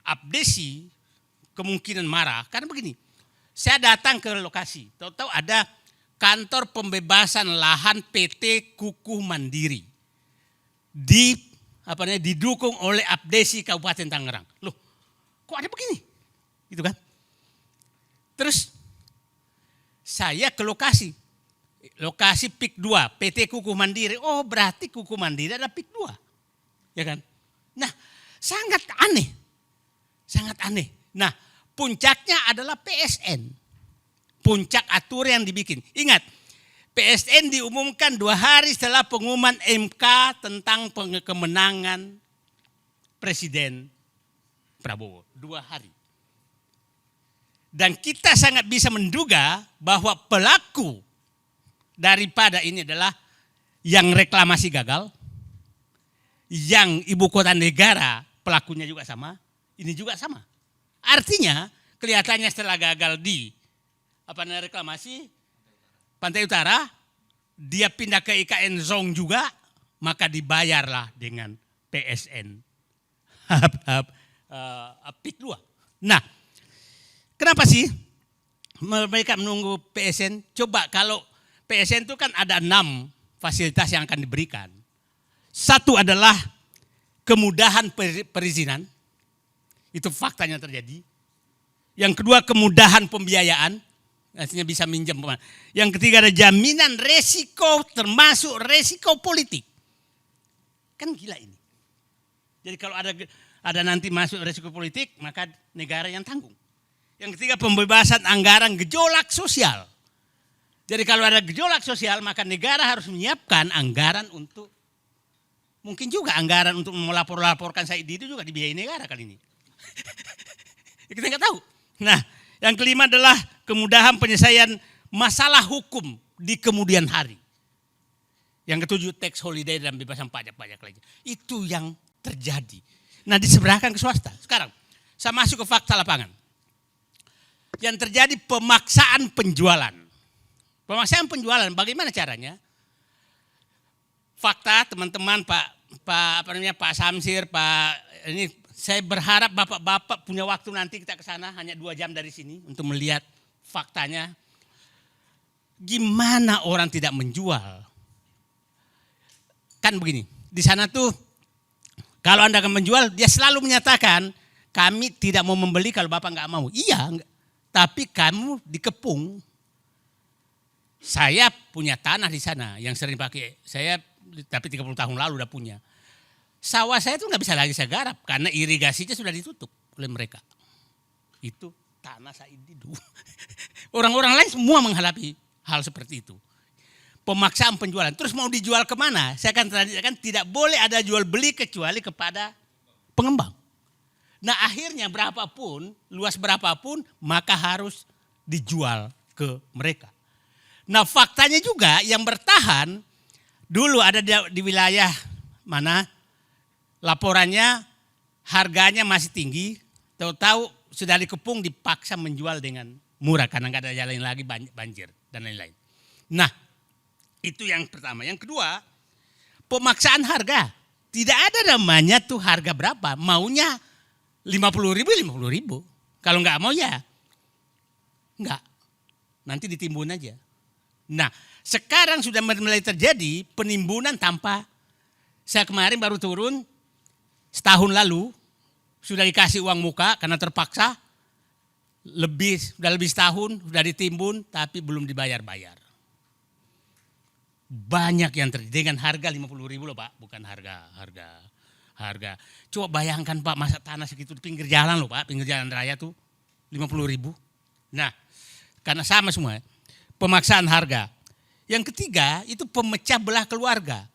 Abdesi, kemungkinan marah. Karena begini, saya datang ke lokasi, tahu-tahu ada kantor pembebasan lahan PT Kukuh Mandiri. Didukung oleh Abdesi Kabupaten Tangerang. Loh, kok ada begini? Gitu kan? Terus saya ke lokasi Pik 2, PT Kukuh Mandiri. Oh, berarti Kukuh Mandiri ada Pik 2. Ya kan? Nah, sangat aneh. Sangat aneh. Nah, puncaknya adalah PSN. Puncak aturan yang dibikin. Ingat, PSN diumumkan 2 hari setelah pengumuman MK tentang kemenangan Presiden Prabowo. 2 hari. Dan kita sangat bisa menduga bahwa pelaku daripada ini adalah yang reklamasi gagal, yang ibu kota negara pelakunya juga sama, ini juga sama. Artinya kelihatannya setelah gagal di reklamasi Pantai Utara, dia pindah ke IKN Zong juga, maka dibayarlah dengan PSN Pik 2. Nah, kenapa sih mereka menunggu PSN? Coba kalau PSN itu kan ada 6 fasilitas yang akan diberikan. Satu adalah kemudahan perizinan. Itu faktanya terjadi. Yang kedua kemudahan pembiayaan. artinya bisa minjam. Yang ketiga ada jaminan resiko termasuk resiko politik. Kan gila ini. Jadi kalau ada nanti masuk resiko politik maka negara yang tanggung. Yang ketiga pembebasan anggaran gejolak sosial. Jadi kalau ada gejolak sosial maka negara harus menyiapkan anggaran untuk mungkin juga anggaran untuk melaporkan Said Didu juga dibiayai negara kali ini. Kita nggak tahu. Nah, yang kelima adalah kemudahan penyelesaian masalah hukum di kemudian hari. Yang ketujuh tax holiday dan bebasan pajak-pajak lainnya. Itu yang terjadi. Nah, diseberangkan ke swasta. Sekarang saya masuk ke fakta lapangan. Yang terjadi pemaksaan penjualan. Pemaksaan penjualan bagaimana caranya? Fakta teman-teman Pak Samsir, ini saya berharap bapak-bapak punya waktu nanti kita ke sana hanya 2 jam dari sini untuk melihat faktanya. Gimana orang tidak menjual? Kan begini, di sana tuh kalau Anda akan menjual dia selalu menyatakan kami tidak mau membeli kalau bapak nggak mau. Iya, tapi kamu dikepung. Saya punya tanah di sana yang sering pakai. Saya tapi 30 tahun lalu udah punya. Sawah saya itu nggak bisa lagi saya garap karena irigasinya sudah ditutup oleh mereka. Itu tanah Said Didu. Orang-orang lain semua menghadapi hal seperti itu. Pemaksaan penjualan. Terus mau dijual kemana? Saya akan tradisikan tidak boleh ada jual beli kecuali kepada pengembang. Nah akhirnya berapapun, luas berapapun maka harus dijual ke mereka. Nah faktanya juga yang bertahan dulu ada di wilayah mana laporannya harganya masih tinggi, tahu-tahu sudah dikepung dipaksa menjual dengan murah karena nggak ada jalan lagi banjir dan lain-lain. Nah itu yang pertama. Yang kedua pemaksaan harga. Tidak ada namanya tuh harga berapa, maunya 50.000. Kalau nggak mau ya nggak, nanti ditimbun aja. Nah sekarang sudah mulai terjadi penimbunan tanpa, saya kemarin baru turun setahun lalu sudah dikasih uang muka karena terpaksa sudah lebih setahun sudah ditimbun tapi belum dibayar-bayar. Banyak yang terjadi dengan harga 50.000 loh Pak, bukan harga. Coba bayangkan Pak masa tanah segitu di pinggir jalan loh Pak, pinggir jalan raya tuh 50.000. Nah karena sama semua pemaksaan harga. Yang ketiga itu pemecah belah keluarga.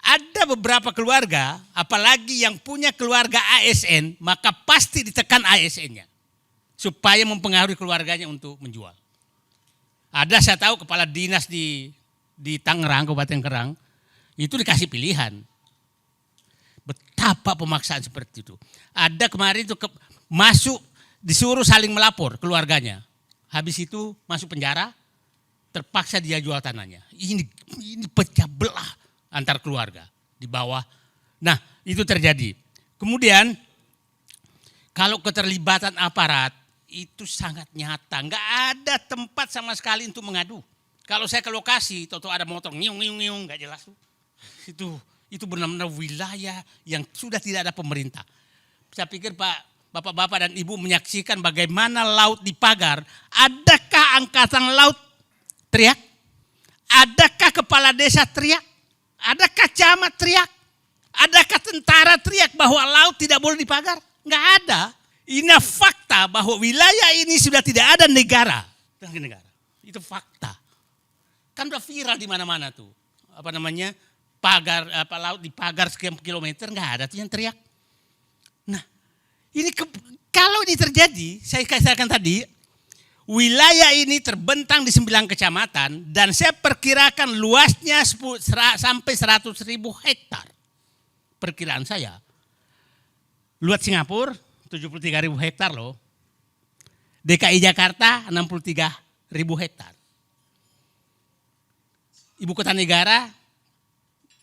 Ada beberapa keluarga, apalagi yang punya keluarga ASN, maka pasti ditekan ASN-nya. Supaya mempengaruhi keluarganya untuk menjual. Ada saya tahu kepala dinas di Tangerang, Kabupaten Kerang, itu dikasih pilihan. Betapa pemaksaan seperti itu. Ada kemarin itu masuk, disuruh saling melapor keluarganya. Habis itu masuk penjara, terpaksa dia jual tanahnya. Ini pecah belah antar keluarga di bawah. Nah itu terjadi. Kemudian kalau keterlibatan aparat itu sangat nyata. Nggak ada tempat sama sekali untuk mengadu. Kalau saya ke lokasi, tahu ada motor ngiung nggak jelas tuh. Itu benar-benar wilayah yang sudah tidak ada pemerintah. Saya pikir Bapak-bapak dan Ibu menyaksikan bagaimana laut dipagar. Adakah angkatan laut teriak? Adakah kepala desa teriak? Adakah camat teriak? Adakah tentara teriak bahwa laut tidak boleh dipagar? Enggak ada. Ini fakta bahwa wilayah ini sudah tidak ada negara. Itu fakta. Kan udah viral di mana-mana tuh. Pagar laut dipagar sekian kilometer enggak ada tuh yang teriak. Nah, ini kalau ini terjadi, saya katakan tadi, wilayah ini terbentang di 9 kecamatan dan saya perkirakan luasnya sampai 100.000 hektar. Perkiraan saya. Luas Singapura 73.000 hektar loh. DKI Jakarta 63.000 hektar. Ibu kota negara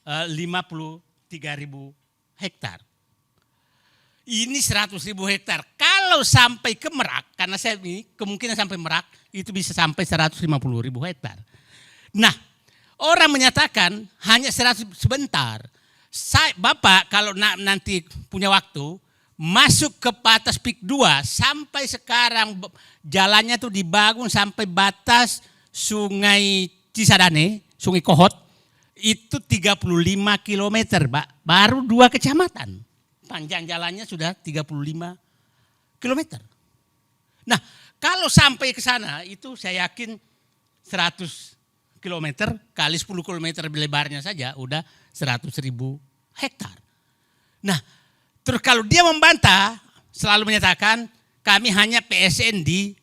53.000 hektar. Ini 100.000 hektar. Kalau sampai ke Merak, karena saya ini kemungkinan sampai Merak itu bisa sampai 150.000 hektar. Nah, orang menyatakan hanya 100 sebentar. Bapak kalau nanti punya waktu, masuk ke batas PIK 2 sampai sekarang jalannya tuh dibangun sampai batas Sungai Cisadane, Sungai Kohot, itu 35 km, Pak. Baru 2 kecamatan. Panjang jalannya sudah 35 km. Nah, kalau sampai ke sana itu saya yakin 100 km kali 10 km lebarnya saja udah 100.000 hektar. Nah, terus kalau dia membantah, selalu menyatakan kami hanya PSN di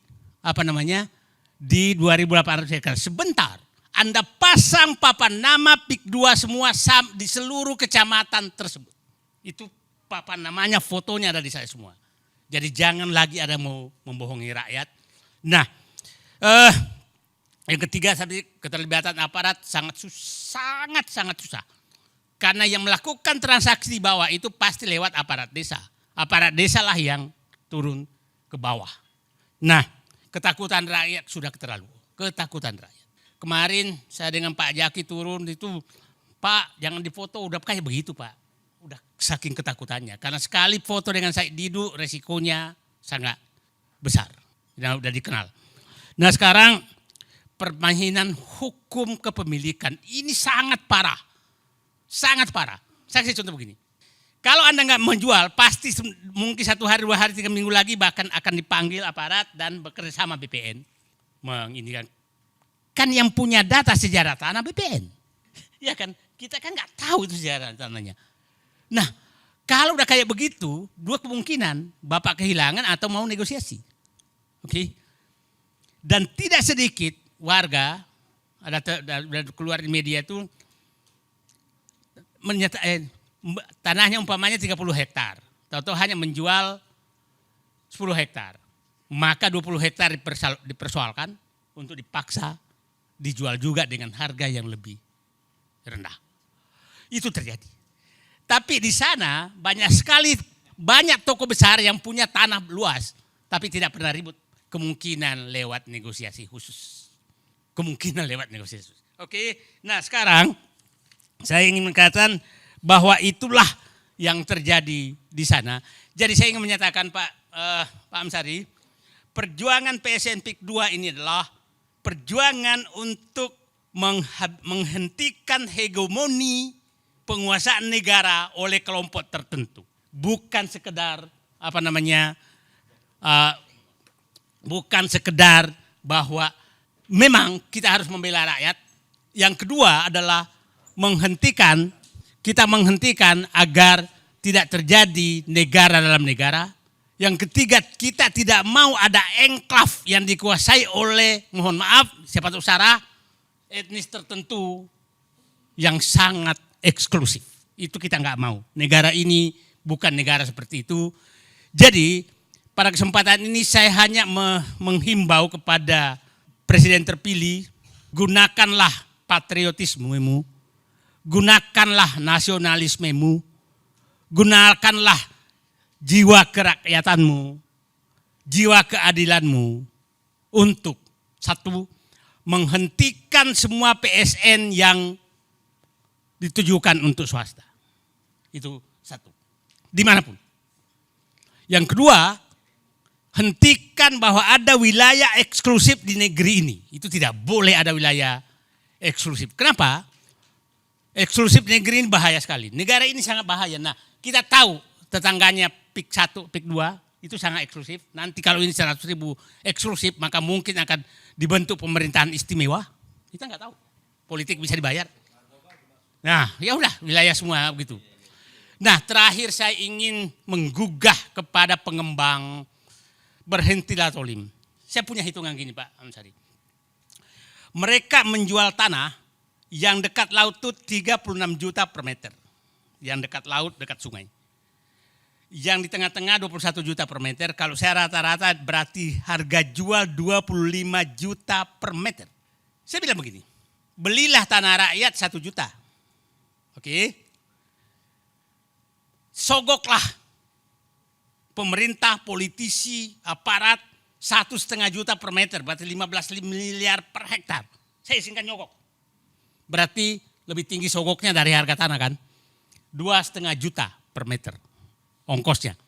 di 2.800 hektar. Sebentar, Anda pasang papan nama PIK 2 semua di seluruh kecamatan tersebut. Itu papan namanya, fotonya ada di saya semua. Jadi jangan lagi ada mau membohongi rakyat. Nah, yang ketiga tadi keterlibatan aparat sangat susah. Karena yang melakukan transaksi di bawah itu pasti lewat aparat desa. Aparat desa lah yang turun ke bawah. Nah, ketakutan rakyat sudah keterlaluan. Ketakutan rakyat. Kemarin saya dengan Pak Jaki turun itu, Pak jangan difoto, udah kayak begitu Pak. Udah saking ketakutannya. Karena sekali foto dengan Said Didu resikonya sangat besar. Udah dikenal. Nah sekarang permainan hukum kepemilikan ini sangat parah. Sangat parah. Saya kasih contoh begini. Kalau Anda nggak menjual, pasti mungkin 1 hari, 2 hari, 3 minggu lagi bahkan akan dipanggil aparat dan bekerja sama BPN. Mengindikan. Kan yang punya data sejarah tanah BPN. Ya kan, kita kan nggak tahu itu sejarah tanahnya. Nah, kalau udah kayak begitu, 2 kemungkinan, Bapak kehilangan atau mau negosiasi. Oke. Dan tidak sedikit warga, ada keluar di media itu, tanahnya umpamanya 30 hektar. Tahu-tahu hanya menjual 10 hektar. Maka 20 hektar dipersoalkan untuk dipaksa dijual juga dengan harga yang lebih rendah. Itu terjadi. Tapi di sana banyak toko besar yang punya tanah luas. Tapi tidak pernah ribut. Kemungkinan lewat negosiasi khusus. Oke, nah sekarang saya ingin mengatakan bahwa itulah yang terjadi di sana. Jadi saya ingin menyatakan Pak Amsari, perjuangan PSN PIK 2 ini adalah perjuangan untuk menghentikan hegemoni penguasaan negara oleh kelompok tertentu. Bukan sekedar bukan sekedar bahwa memang kita harus membela rakyat. Yang kedua adalah kita menghentikan agar tidak terjadi negara dalam negara. Yang ketiga, kita tidak mau ada enklave yang dikuasai oleh, mohon maaf, siapa tahu Sarah, etnis tertentu yang sangat eksklusif. Itu kita nggak mau. Negara ini bukan negara seperti itu. Jadi pada kesempatan ini saya hanya menghimbau kepada Presiden terpilih, gunakanlah patriotismemu, gunakanlah nasionalismemu, gunakanlah jiwa kerakyatanmu, jiwa keadilanmu untuk satu, menghentikan semua PSN yang ditujukan untuk swasta. Itu satu. Dimanapun. Yang kedua, hentikan bahwa ada wilayah eksklusif di negeri ini. Itu tidak boleh ada wilayah eksklusif. Kenapa? Eksklusif di negeri ini bahaya sekali. Negara ini sangat bahaya. Nah, kita tahu tetangganya PIK 1, PIK 2 itu sangat eksklusif. Nanti kalau ini 100.000 eksklusif, maka mungkin akan dibentuk pemerintahan istimewa. Kita nggak tahu. Politik bisa dibayar. Nah, ya udah wilayah semua begitu. Nah, terakhir saya ingin menggugah kepada pengembang, berhentilah tolim. Saya punya hitungan gini Pak Amsari. Mereka menjual tanah yang dekat laut itu 36 juta per meter. Yang dekat laut, dekat sungai. Yang di tengah-tengah 21 juta per meter. Kalau saya rata-rata berarti harga jual 25 juta per meter. Saya bilang begini, belilah tanah rakyat 1 juta. Oke. Sogoklah pemerintah, politisi, aparat 1,5 juta per meter, berarti 15 miliar per hektar. Saya singkat nyogok. Berarti lebih tinggi sogoknya dari harga tanah kan. 2,5 juta per meter ongkosnya.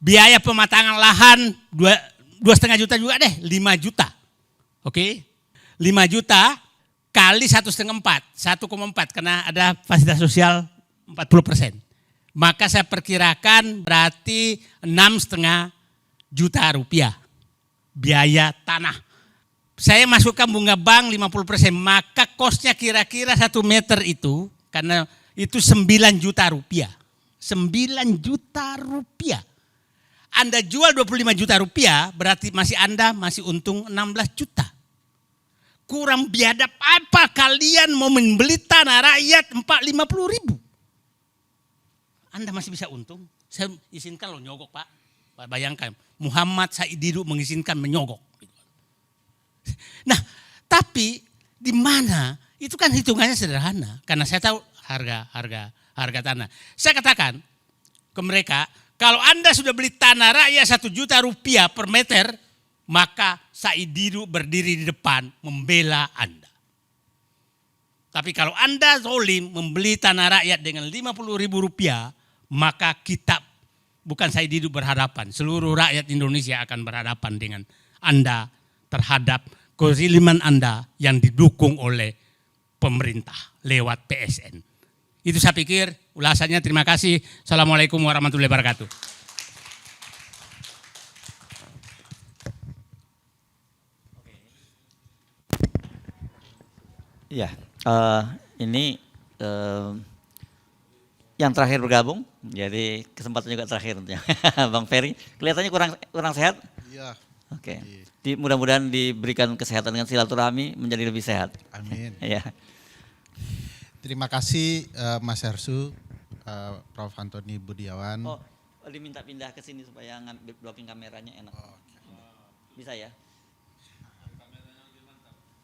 Biaya pematangan lahan 2,5 juta juga deh, 5 juta. Oke, 5 juta kali 1,4 karena ada fasilitas sosial 40%. Maka saya perkirakan berarti 6,5 juta rupiah biaya tanah. Saya masukkan bunga bank 50%, maka kosnya kira-kira 1 meter itu, karena itu 9 juta rupiah. 9 juta rupiah. Anda jual 25 juta rupiah, berarti Anda masih untung 16 juta. Kurang biadab apa kalian mau membeli tanah rakyat 50 ribu? Anda masih bisa untung. Saya izinkan lo nyogok Pak. Bayangkan Muhammad Said Didu mengizinkan menyogok. Nah tapi di mana? Itu kan hitungannya sederhana. Karena saya tahu harga tanah. Saya katakan ke mereka, kalau Anda sudah beli tanah rakyat 1 juta rupiah per meter, maka Said Didu berdiri di depan membela Anda. Tapi kalau Anda zolim membeli tanah rakyat dengan 50 ribu rupiah, maka kita, bukan Said Didu berhadapan, seluruh rakyat Indonesia akan berhadapan dengan Anda terhadap kezaliman Anda yang didukung oleh pemerintah lewat PSN. Itu saya pikir ulasannya. Terima kasih. Assalamualaikum warahmatullahi wabarakatuh. Ya, ini yang terakhir bergabung, jadi kesempatan juga terakhir tentunya. Bang Ferry, kelihatannya kurang sehat? Iya. Oke. Mudah-mudahan diberikan kesehatan dengan silaturahmi menjadi lebih sehat. Amin. Ya. Terima kasih Mas Hersu, Prof. Antoni Budiawan. Oh, diminta pindah ke sini supaya blocking kameranya enak. Oh, Bisa ya?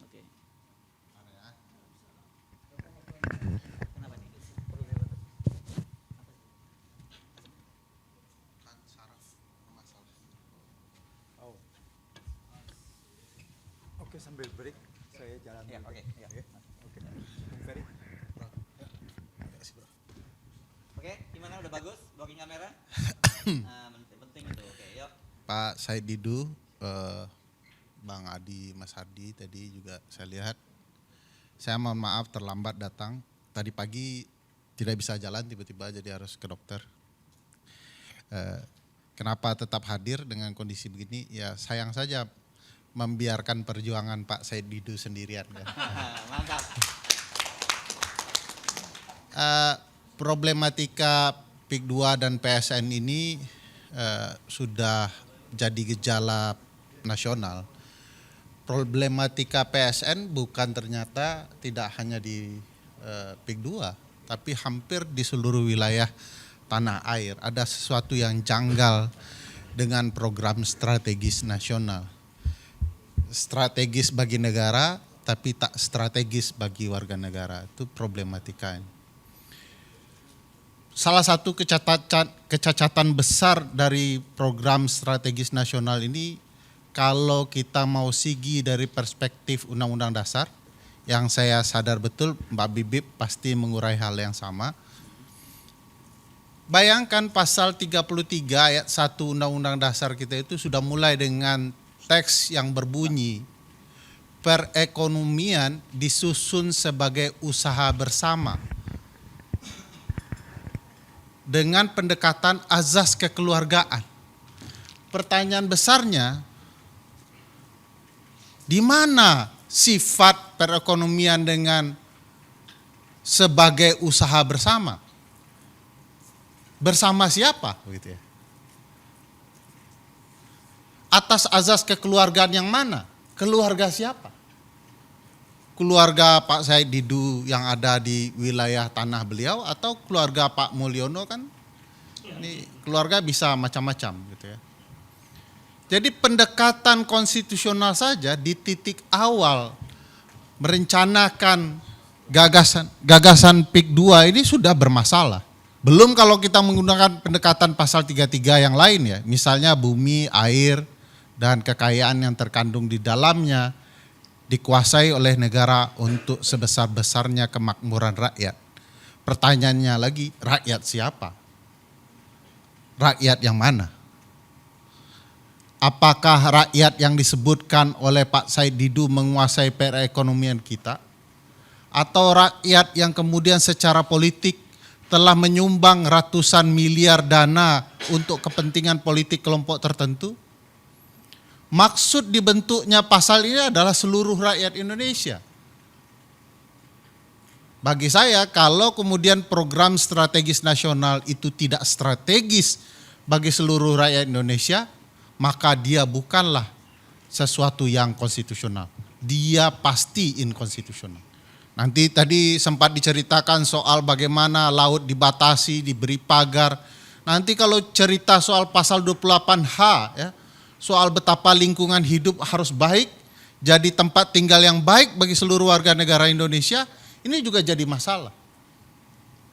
Oke. Kenapa nih? Oke, sambil break saya jalan. Ya, oke. Ya. Oke. Bung Ferry. Oke, gimana udah bagus blocking kamera? Penting itu. Oke, yuk. Pak Said Didu, Bang Adi, Mas Hardi tadi juga saya lihat. Saya mohon maaf terlambat datang. Tadi pagi tidak bisa jalan, tiba-tiba jadi harus ke dokter. Kenapa tetap hadir dengan kondisi begini? Ya sayang saja membiarkan perjuangan Pak Said Didu sendirian. Kan? Mantap. Problematika PIK 2 dan PSN ini sudah jadi gejala nasional. Problematika PSN bukan ternyata tidak hanya di PIK 2, tapi hampir di seluruh wilayah tanah air. Ada sesuatu yang janggal dengan program strategis nasional. Strategis bagi negara, tapi tak strategis bagi warga negara. Itu problematikanya. Salah satu kecacatan besar dari program strategis nasional ini, kalau kita mau sigi dari perspektif Undang-Undang Dasar, yang saya sadar betul Mbak Bibip pasti mengurai hal yang sama. Bayangkan pasal 33 ayat 1 Undang-Undang Dasar kita itu sudah mulai dengan teks yang berbunyi, perekonomian disusun sebagai usaha bersama. Dengan pendekatan azas kekeluargaan. Pertanyaan besarnya, di mana sifat perekonomian dengan sebagai usaha bersama? Bersama siapa? Begitu ya. Atas azas kekeluargaan yang mana? Keluarga siapa? Keluarga Pak Said Didu yang ada di wilayah tanah beliau atau keluarga Pak Mulyono kan? Ini keluarga bisa macam-macam gitu ya. Jadi pendekatan konstitusional saja di titik awal merencanakan gagasan PIK 2 ini sudah bermasalah. Belum kalau kita menggunakan pendekatan pasal 33 yang lain ya, misalnya bumi, air, dan kekayaan yang terkandung di dalamnya dikuasai oleh negara untuk sebesar-besarnya kemakmuran rakyat. Pertanyaannya lagi, rakyat siapa? Rakyat yang mana? apakah rakyat yang disebutkan oleh Pak Said Didu menguasai perekonomian kita? Atau rakyat yang kemudian secara politik telah menyumbang ratusan miliar dana untuk kepentingan politik kelompok tertentu? Maksud dibentuknya pasal ini adalah seluruh rakyat Indonesia. Bagi saya, kalau kemudian program strategis nasional itu tidak strategis bagi seluruh rakyat Indonesia, maka dia bukanlah sesuatu yang konstitusional. Dia pasti inkonstitusional. Nanti tadi sempat diceritakan soal bagaimana laut dibatasi, diberi pagar. Nanti kalau cerita soal pasal 28H, ya, soal betapa lingkungan hidup harus baik, jadi tempat tinggal yang baik bagi seluruh warga negara Indonesia, ini juga jadi masalah.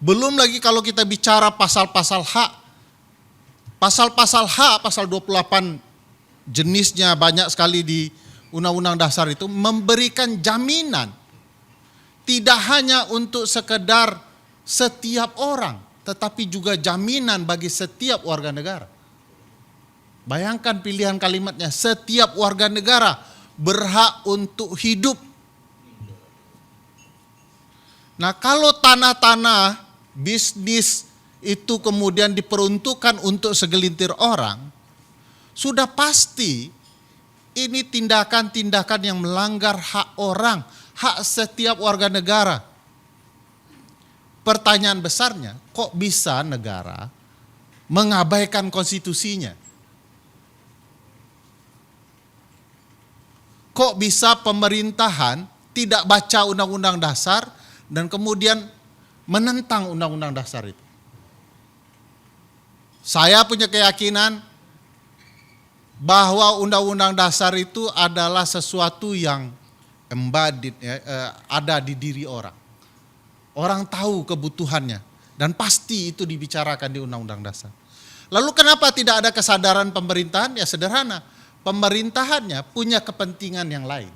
Belum lagi kalau kita bicara pasal-pasal hak. Pasal-pasal hak, pasal 28 jenisnya banyak sekali di Undang-Undang Dasar itu memberikan jaminan. Tidak hanya untuk sekedar setiap orang, tetapi juga jaminan bagi setiap warga negara. Bayangkan pilihan kalimatnya, setiap warga negara berhak untuk hidup. Nah, kalau tanah-tanah bisnis itu kemudian diperuntukkan untuk segelintir orang, sudah pasti ini tindakan-tindakan yang melanggar hak orang, hak setiap warga negara. Pertanyaan besarnya, kok bisa negara mengabaikan konstitusinya? Kok bisa pemerintahan tidak baca Undang-Undang Dasar dan kemudian menentang Undang-Undang Dasar itu? Saya punya keyakinan bahwa Undang-Undang Dasar itu adalah sesuatu yang embodied, ada di diri orang. Orang tahu kebutuhannya dan pasti itu dibicarakan di Undang-Undang Dasar. Lalu kenapa tidak ada kesadaran pemerintahan? Ya sederhana, pemerintahannya punya kepentingan yang lain.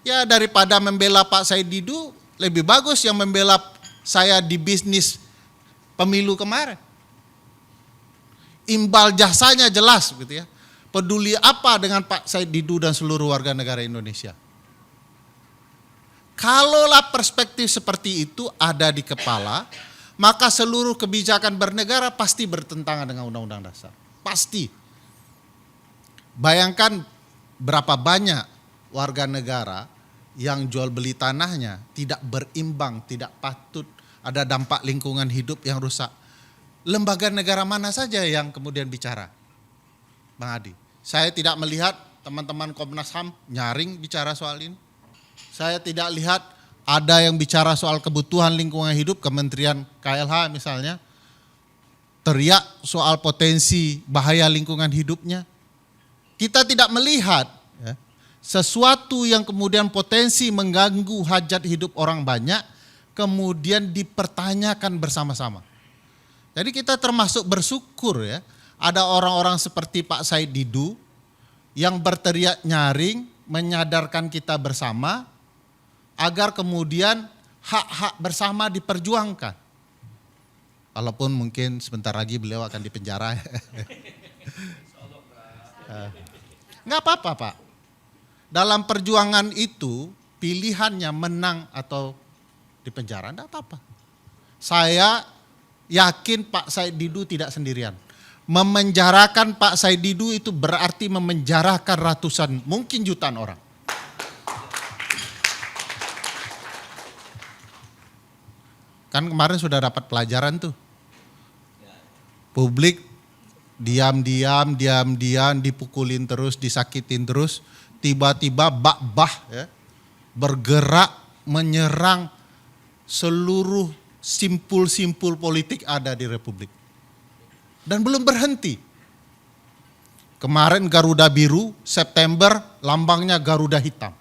Ya daripada membela Pak Said Didu, lebih bagus yang membela saya di bisnis pemilu kemarin. Imbal jasanya jelas gitu ya. Peduli apa dengan Pak Said Didu dan seluruh warga negara Indonesia? Kalaulah perspektif seperti itu ada di kepala, maka seluruh kebijakan bernegara pasti bertentangan dengan Undang-Undang Dasar. Pasti. Bayangkan berapa banyak warga negara yang jual beli tanahnya tidak berimbang, tidak patut, ada dampak lingkungan hidup yang rusak. Lembaga negara mana saja yang kemudian bicara? Bang Adi, saya tidak melihat teman-teman Komnas HAM nyaring bicara soal ini. Saya tidak lihat ada yang bicara soal kebutuhan lingkungan hidup, Kementerian KLH misalnya, teriak soal potensi bahaya lingkungan hidupnya. Kita tidak melihat ya, sesuatu yang kemudian potensi mengganggu hajat hidup orang banyak, kemudian dipertanyakan bersama-sama. Jadi kita termasuk bersyukur ya, ada orang-orang seperti Pak Said Didu yang berteriak nyaring, menyadarkan kita bersama, agar kemudian hak-hak bersama diperjuangkan. Walaupun mungkin sebentar lagi beliau akan dipenjara. Nggak apa-apa Pak. Dalam perjuangan itu pilihannya menang atau dipenjara, nggak apa-apa. Saya yakin Pak Said Didu tidak sendirian. Memenjarakan Pak Said Didu itu berarti memenjarakan ratusan, mungkin jutaan orang. Kan kemarin sudah dapat pelajaran tuh. Publik diam-diam dipukulin terus, disakitin terus, tiba-tiba bak-bah ya, bergerak menyerang seluruh simpul-simpul politik ada di Republik. Dan belum berhenti. Kemarin Garuda Biru, September lambangnya Garuda Hitam.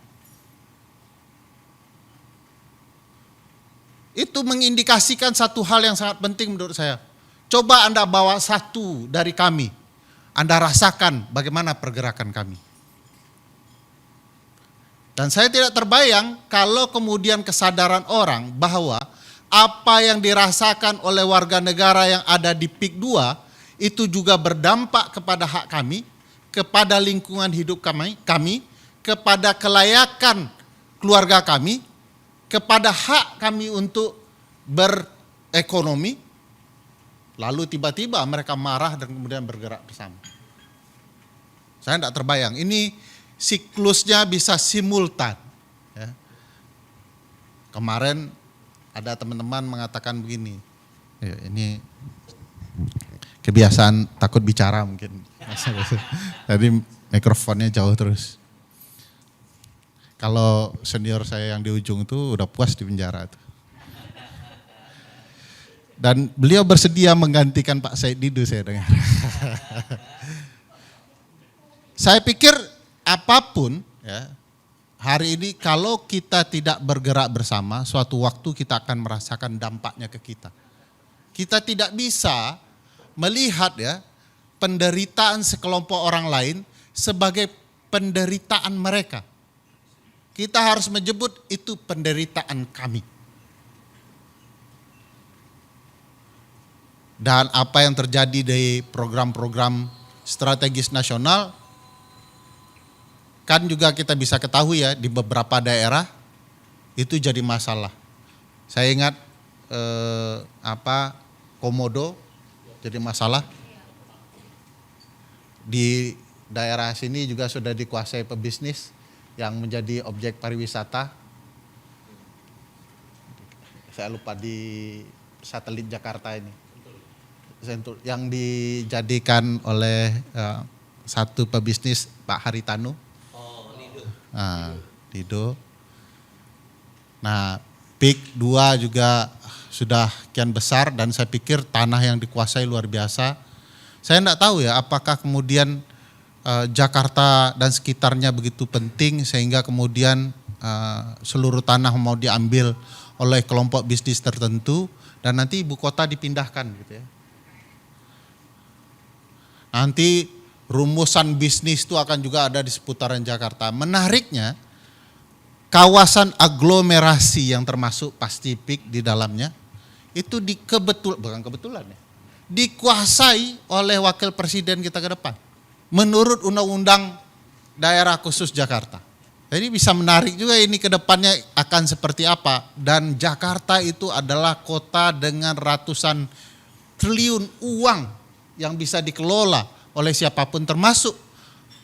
Itu mengindikasikan satu hal yang sangat penting menurut saya. Coba Anda bawa satu dari kami. Anda rasakan bagaimana pergerakan kami. Dan saya tidak terbayang kalau kemudian kesadaran orang bahwa apa yang dirasakan oleh warga negara yang ada di PIK 2 itu juga berdampak kepada hak kami. kepada lingkungan hidup kami, kepada kelayakan keluarga kami, kepada hak kami untuk berekonomi, lalu tiba-tiba mereka marah dan kemudian bergerak bersama. Saya tidak terbayang, ini siklusnya bisa simultan. Ya. Kemarin ada teman-teman mengatakan begini, ya, ini kebiasaan takut bicara mungkin. Jadi mikrofonnya jauh terus. Kalau senior saya yang di ujung itu udah puas di penjara tuh. Dan beliau bersedia menggantikan Pak Said Didu, saya dengar. Saya pikir apapun ya, hari ini kalau kita tidak bergerak bersama, suatu waktu kita akan merasakan dampaknya ke kita. Kita tidak bisa melihat ya penderitaan sekelompok orang lain sebagai penderitaan mereka. Kita harus menyebut itu penderitaan kami. Dan apa yang terjadi di program-program strategis nasional, kan juga kita bisa ketahui ya di beberapa daerah itu jadi masalah. Saya ingat Komodo jadi masalah. Di daerah sini juga sudah dikuasai pebisnis yang menjadi objek pariwisata. Saya lupa di satelit Jakarta ini. Yang dijadikan oleh satu pebisnis Pak Haritanu. Lido. Nah, PIK 2 juga sudah kian besar dan saya pikir tanah yang dikuasai luar biasa. Saya tidak tahu ya apakah kemudian Jakarta dan sekitarnya begitu penting sehingga kemudian seluruh tanah mau diambil oleh kelompok bisnis tertentu dan nanti ibu kota dipindahkan gitu ya. Nanti rumusan bisnis itu akan juga ada di seputaran Jakarta. Menariknya kawasan aglomerasi yang termasuk Pasifik di dalamnya itu bukan kebetulan ya, dikuasai oleh wakil presiden kita ke depan. Menurut Undang-Undang Daerah Khusus Jakarta. Jadi bisa menarik juga ini ke depannya akan seperti apa. Dan Jakarta itu adalah kota dengan ratusan triliun uang yang bisa dikelola oleh siapapun termasuk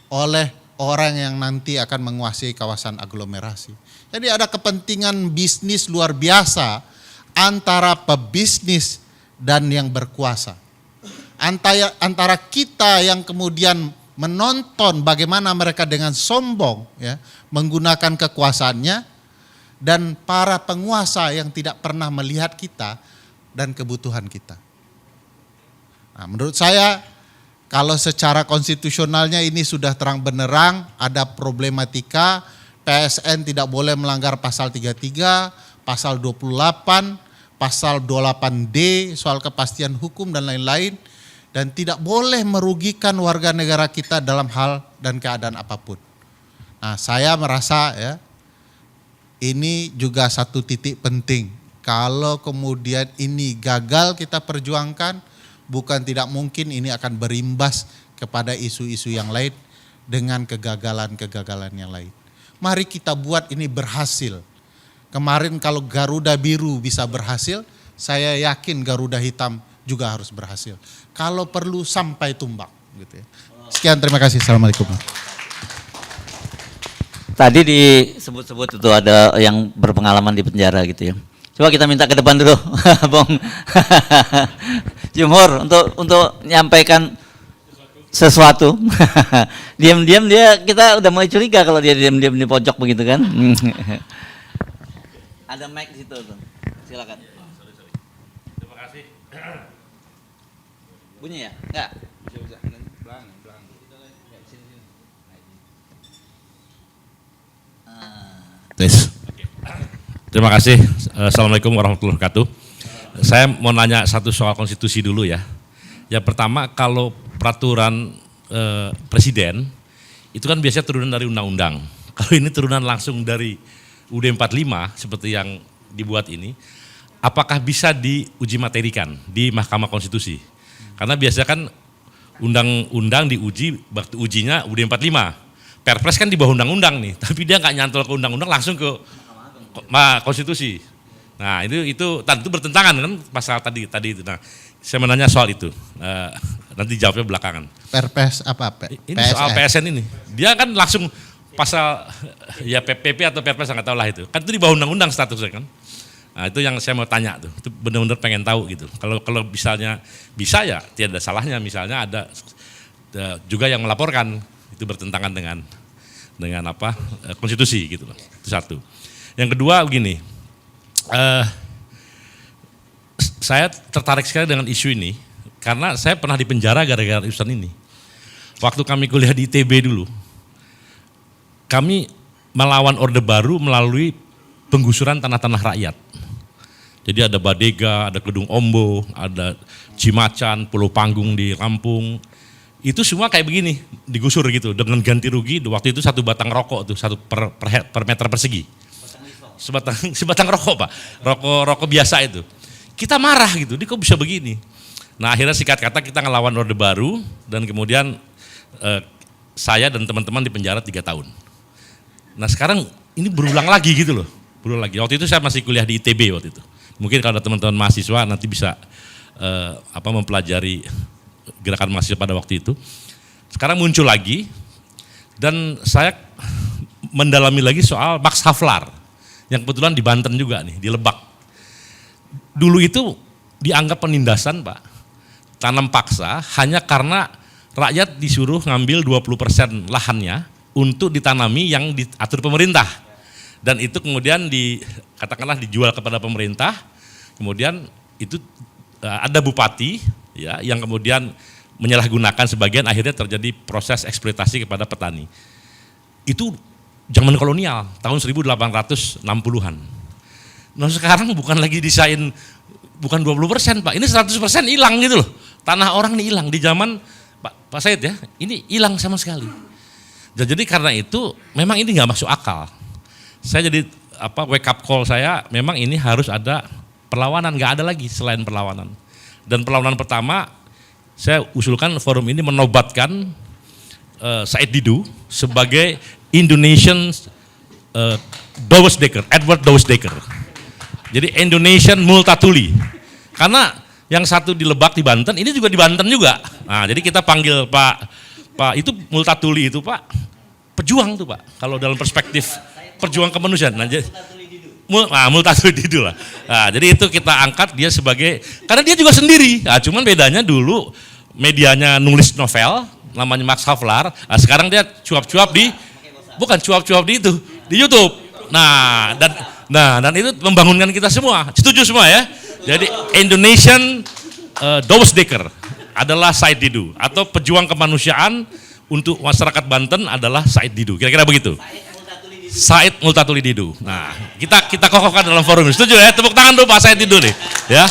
oleh orang yang nanti akan menguasai kawasan aglomerasi. Jadi ada kepentingan bisnis luar biasa antara pebisnis dan yang berkuasa. Antara kita yang kemudian menonton bagaimana mereka dengan sombong ya, menggunakan kekuasaannya dan para penguasa yang tidak pernah melihat kita dan kebutuhan kita. Nah, menurut saya kalau secara konstitusionalnya ini sudah terang benerang ada problematika, PSN tidak boleh melanggar pasal 33, pasal 28, pasal 28D soal kepastian hukum dan lain-lain. Dan tidak boleh merugikan warga negara kita dalam hal dan keadaan apapun. Nah, saya merasa ya ini juga satu titik penting. Kalau kemudian ini gagal kita perjuangkan, bukan tidak mungkin ini akan berimbas kepada isu-isu yang lain dengan kegagalan-kegagalan yang lain. Mari kita buat ini berhasil. Kemarin kalau Garuda Biru bisa berhasil, saya yakin Garuda Hitam juga harus berhasil. Kalau perlu sampai tumbang gitu ya. Sekian, terima kasih. Assalamualaikum. Tadi disebut-sebut itu ada yang berpengalaman di penjara gitu ya. Coba kita minta ke depan dulu, Bung Jumhur untuk menyampaikan sesuatu. Diam-diam kita udah mulai curiga kalau dia diam-diam di pojok begitu kan. Ada mic di situ tuh. Silakan. Terima kasih. Bunyi ya? Enggak. Tes. Terima kasih. Assalamualaikum warahmatullahi wabarakatuh. Saya mau nanya satu soal konstitusi dulu ya. Yang pertama, kalau peraturan presiden itu kan biasanya turunan dari undang-undang. Kalau ini turunan langsung dari UUD 45 seperti yang dibuat ini, apakah bisa diuji materikan di Mahkamah Konstitusi? Karena biasanya kan undang-undang diuji, waktu ujinya UUD 45. Perpres kan di bawah undang-undang nih, tapi dia nggak nyantol ke undang-undang, langsung ke konstitusi. Nah itu tentu bertentangan kan pasal tadi itu. Nah saya menanya soal itu, nanti jawabnya belakangan. Perpres apa? Ini soal PSN ini, dia kan langsung pasal ya PP atau Perpres nggak tahu lah itu. Kan itu di bawah undang-undang statusnya kan. Nah itu yang saya mau tanya tuh, itu benar-benar pengen tahu gitu. Kalau misalnya bisa ya tidak ada salahnya, misalnya ada juga yang melaporkan itu bertentangan dengan apa konstitusi gitu loh. Itu satu. Yang kedua begini, saya tertarik sekali dengan isu ini karena saya pernah dipenjara gara-gara urusan ini. Waktu kami kuliah di ITB dulu, kami melawan Orde Baru melalui penggusuran tanah-tanah rakyat. Jadi ada Badega, ada Kedung Ombo, ada Cimacan, Pulau Panggung di Lampung. Itu semua kayak begini, digusur gitu dengan ganti rugi. Waktu itu 1 batang rokok tuh, 1 per meter persegi. Sebatang rokok Pak, rokok biasa itu. Kita marah gitu, dia kok bisa begini. Nah akhirnya singkat kata kita ngelawan Orde Baru dan kemudian saya dan teman-teman dipenjara 3 tahun. Nah sekarang ini berulang lagi gitu loh, berulang lagi. Waktu itu saya masih kuliah di ITB waktu itu. Mungkin kalau ada teman-teman mahasiswa nanti bisa mempelajari gerakan mahasiswa pada waktu itu. Sekarang muncul lagi dan saya mendalami lagi soal Max Havelaar yang kebetulan di Banten juga nih, di Lebak. Dulu itu dianggap penindasan Pak, tanam paksa hanya karena rakyat disuruh ngambil 20% lahannya untuk ditanami yang diatur pemerintah. Dan itu kemudian katakanlah dijual kepada pemerintah, kemudian itu ada bupati ya yang kemudian menyalahgunakan sebagian, akhirnya terjadi proses eksploitasi kepada petani. Itu zaman kolonial, tahun 1860-an. Nah sekarang bukan lagi desain, bukan 20% Pak, ini 100% hilang gitu loh. Tanah orang ini hilang di zaman Pak Said ya, ini hilang sama sekali. Jadi karena itu memang ini nggak masuk akal. Saya jadi wake up call saya, memang ini harus ada perlawanan, nggak ada lagi selain perlawanan. Dan perlawanan pertama, saya usulkan forum ini menobatkan Said Didu sebagai Indonesian Edward Douwes-Dekker. Jadi Indonesian Multatuli. Karena yang satu di Lebak di Banten, ini juga di Banten juga. Nah, jadi kita panggil Pak itu Multatuli itu Pak, pejuang tuh Pak. Kalau dalam perspektif perjuang kemanusiaan. Nah, Multatuli Didu lah. Nah, jadi itu kita angkat dia sebagai, karena dia juga sendiri. Nah, cuman bedanya dulu medianya nulis novel, namanya Max Havelaar. Nah, sekarang dia cuap-cuap di YouTube. Nah, dan itu membangunkan kita semua. Setuju semua ya? Jadi Indonesian Douwes-Dekker adalah Said Didu, atau pejuang kemanusiaan untuk masyarakat Banten adalah Said Didu. Kira-kira begitu. Said Multatuli Didu. Nah, kita kokohkan dalam forum ini. Setuju ya? Tepuk tangan dulu Pak Said Didu nih, ya.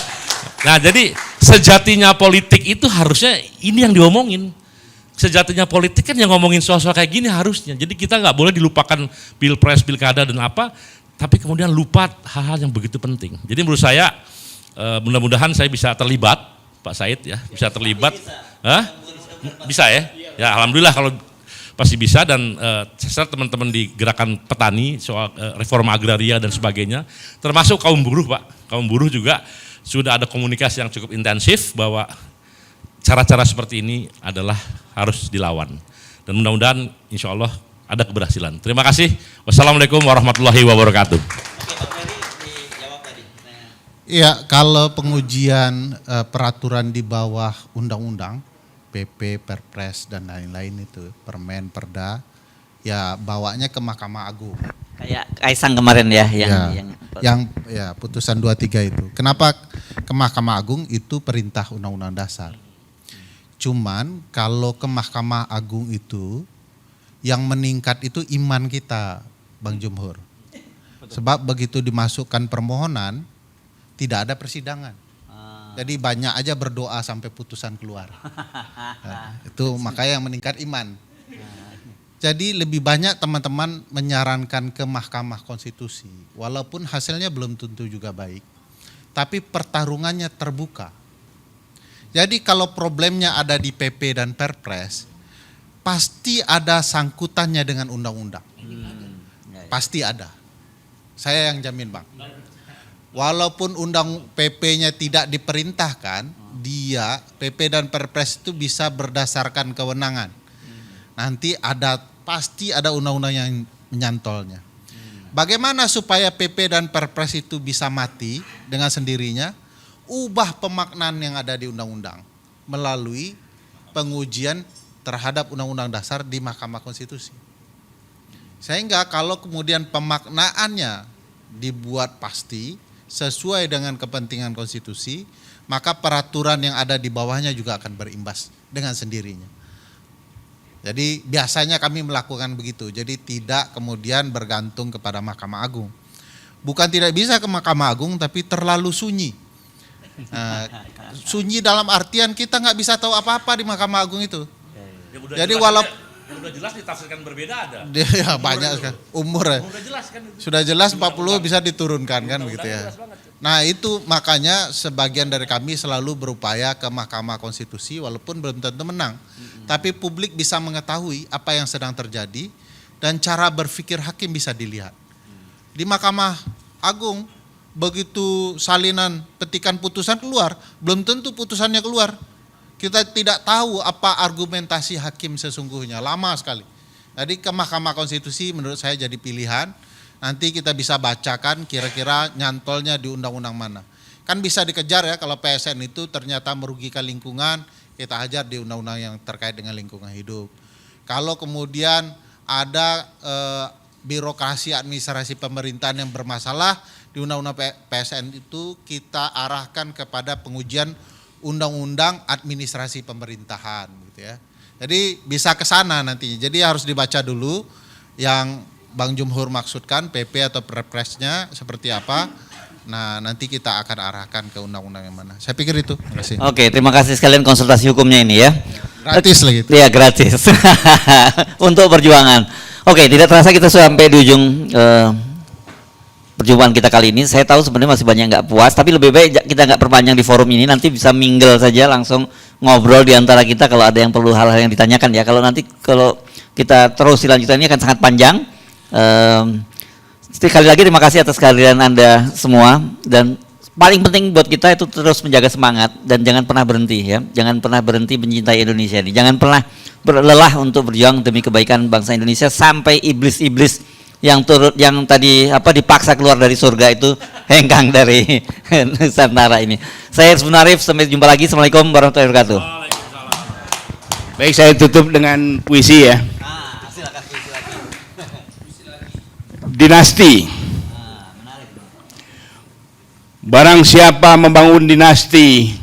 Nah, jadi sejatinya politik itu harusnya ini yang diomongin. Sejatinya politik kan yang ngomongin soal-soal kayak gini harusnya. Jadi kita nggak boleh dilupakan pilpres, pilkada dan apa, tapi kemudian lupa hal-hal yang begitu penting. Jadi menurut saya mudah-mudahan saya bisa terlibat, Pak Said ya, bisa terlibat. Hah? Bisa ya? Ya alhamdulillah kalau pasti bisa, dan saya teman-teman di gerakan petani soal reforma agraria dan sebagainya, termasuk kaum buruh Pak. Kaum buruh juga sudah ada komunikasi yang cukup intensif bahwa cara-cara seperti ini adalah harus dilawan. Dan mudah-mudahan insya Allah ada keberhasilan. Terima kasih. Wassalamualaikum warahmatullahi wabarakatuh. Iya, kalau pengujian peraturan di bawah undang-undang, PP, Perpres dan lain-lain itu, Permen, Perda, ya bawanya ke Mahkamah Agung. Kayak Kaisang kemarin ya, yang putusan 23 itu. Kenapa ke Mahkamah Agung? Itu perintah Undang-Undang Dasar. Cuman kalau ke Mahkamah Agung itu yang meningkat itu iman kita, Bang Jumhur. Sebab begitu dimasukkan permohonan tidak ada persidangan. Jadi banyak aja berdoa sampai putusan keluar. Nah, itu makanya yang meningkat iman. Jadi lebih banyak teman-teman menyarankan ke Mahkamah Konstitusi, walaupun hasilnya belum tentu juga baik, tapi pertarungannya terbuka. Jadi kalau problemnya ada di PP dan Perpres, pasti ada sangkutannya dengan undang-undang. Pasti ada. Saya yang jamin, Bang. Walaupun undang PP-nya tidak diperintahkan, dia PP dan Perpres itu bisa berdasarkan kewenangan. Nanti pasti ada undang-undang yang menyantolnya. Bagaimana supaya PP dan Perpres itu bisa mati dengan sendirinya? Ubah pemaknaan yang ada di undang-undang melalui pengujian terhadap undang-undang dasar di Mahkamah Konstitusi. Sehingga kalau kemudian pemaknaannya dibuat pasti sesuai dengan kepentingan konstitusi, maka peraturan yang ada di bawahnya juga akan berimbas dengan sendirinya. Jadi biasanya kami melakukan begitu, jadi tidak kemudian bergantung kepada Mahkamah Agung. Bukan tidak bisa ke Mahkamah Agung, tapi terlalu sunyi. Sunyi dalam artian kita nggak bisa tahu apa-apa di Mahkamah Agung itu. Jadi walaupun udah jelas ditafsirkan berbeda ada. Ya banyak sekali. Umur ya. Udah jelas kan. Sudah jelas 40 bisa diturunkan kan begitu ya. Nah itu makanya sebagian dari kami selalu berupaya ke Mahkamah Konstitusi walaupun belum tentu menang. Tapi publik bisa mengetahui apa yang sedang terjadi dan cara berpikir hakim bisa dilihat. Di Mahkamah Agung begitu salinan petikan putusan keluar, belum tentu putusannya keluar. Kita tidak tahu apa argumentasi hakim sesungguhnya, lama sekali. Jadi ke Mahkamah Konstitusi menurut saya jadi pilihan. Nanti kita bisa bacakan kira-kira nyantolnya di undang-undang mana. Kan bisa dikejar ya kalau PSN itu ternyata merugikan lingkungan, kita hajar di undang-undang yang terkait dengan lingkungan hidup. Kalau kemudian ada birokrasi administrasi pemerintahan yang bermasalah, di undang-undang PSN itu kita arahkan kepada pengujian undang-undang administrasi pemerintahan gitu ya. Jadi bisa ke sana nantinya. Jadi harus dibaca dulu yang Bang Jumhur maksudkan PP atau Perpresnya seperti apa. Nah, nanti kita akan arahkan ke undang-undang yang mana. Saya pikir itu. Terima kasih. Oke, terima kasih sekalian konsultasi hukumnya ini ya. Gratis lagi. Iya, gratis. Untuk perjuangan. Oke, tidak terasa kita sampai di ujung perjumpaan kita kali ini. Saya tahu sebenarnya masih banyak nggak puas, tapi lebih baik kita nggak perpanjang di forum ini. Nanti bisa mingle saja, langsung ngobrol di antara kita kalau ada yang perlu hal-hal yang ditanyakan ya. Kalau kita terus dilanjutkan ini akan sangat panjang. Sekali lagi terima kasih atas kehadiran Anda semua, dan paling penting buat kita itu terus menjaga semangat dan jangan pernah berhenti ya. Jangan pernah berhenti mencintai Indonesia ini. Jangan pernah berlelah untuk berjuang demi kebaikan bangsa Indonesia sampai iblis-iblis yang tadi dipaksa keluar dari surga itu hengkang dari Nusantara ini. Saya Irsfun Arif, sampai jumpa lagi. Assalamualaikum warahmatullahi wabarakatuh. Baik, saya tutup dengan puisi ya. Silakan puisi lagi. Dinasti. Barang siapa membangun dinasti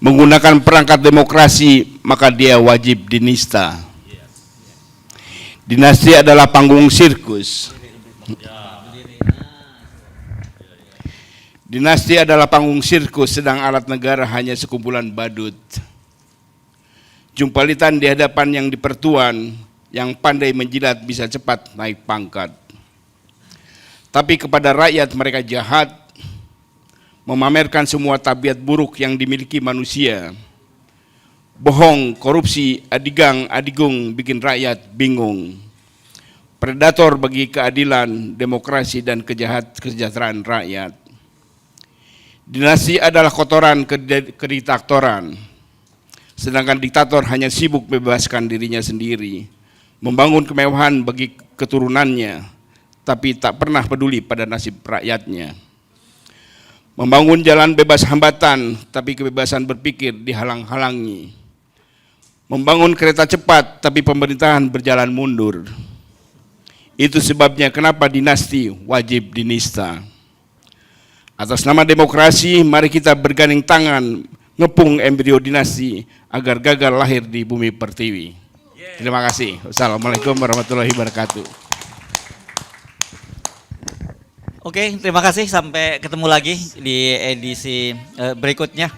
menggunakan perangkat demokrasi, maka dia wajib dinista. Dinasti adalah panggung sirkus. Dinasti adalah panggung sirkus, sedang alat negara hanya sekumpulan badut. Jumpalitan di hadapan yang dipertuan, yang pandai menjilat bisa cepat naik pangkat. Tapi kepada rakyat mereka jahat, memamerkan semua tabiat buruk yang dimiliki manusia. Bohong, korupsi, adigang, adigung bikin rakyat bingung. Predator bagi keadilan, demokrasi, dan kesejahteraan rakyat. Dinasti adalah kotoran kediktatoran. Sedangkan diktator hanya sibuk bebaskan dirinya sendiri, membangun kemewahan bagi keturunannya, tapi tak pernah peduli pada nasib rakyatnya. Membangun jalan bebas hambatan, tapi kebebasan berpikir dihalang-halangi. Membangun kereta cepat, tapi pemerintahan berjalan mundur. Itu sebabnya kenapa dinasti wajib dinista. Atas nama demokrasi, mari kita bergandeng tangan, ngepung embrio dinasti, agar gagal lahir di bumi pertiwi. Terima kasih. Wassalamualaikum warahmatullahi wabarakatuh. Oke, terima kasih. Sampai ketemu lagi di edisi berikutnya.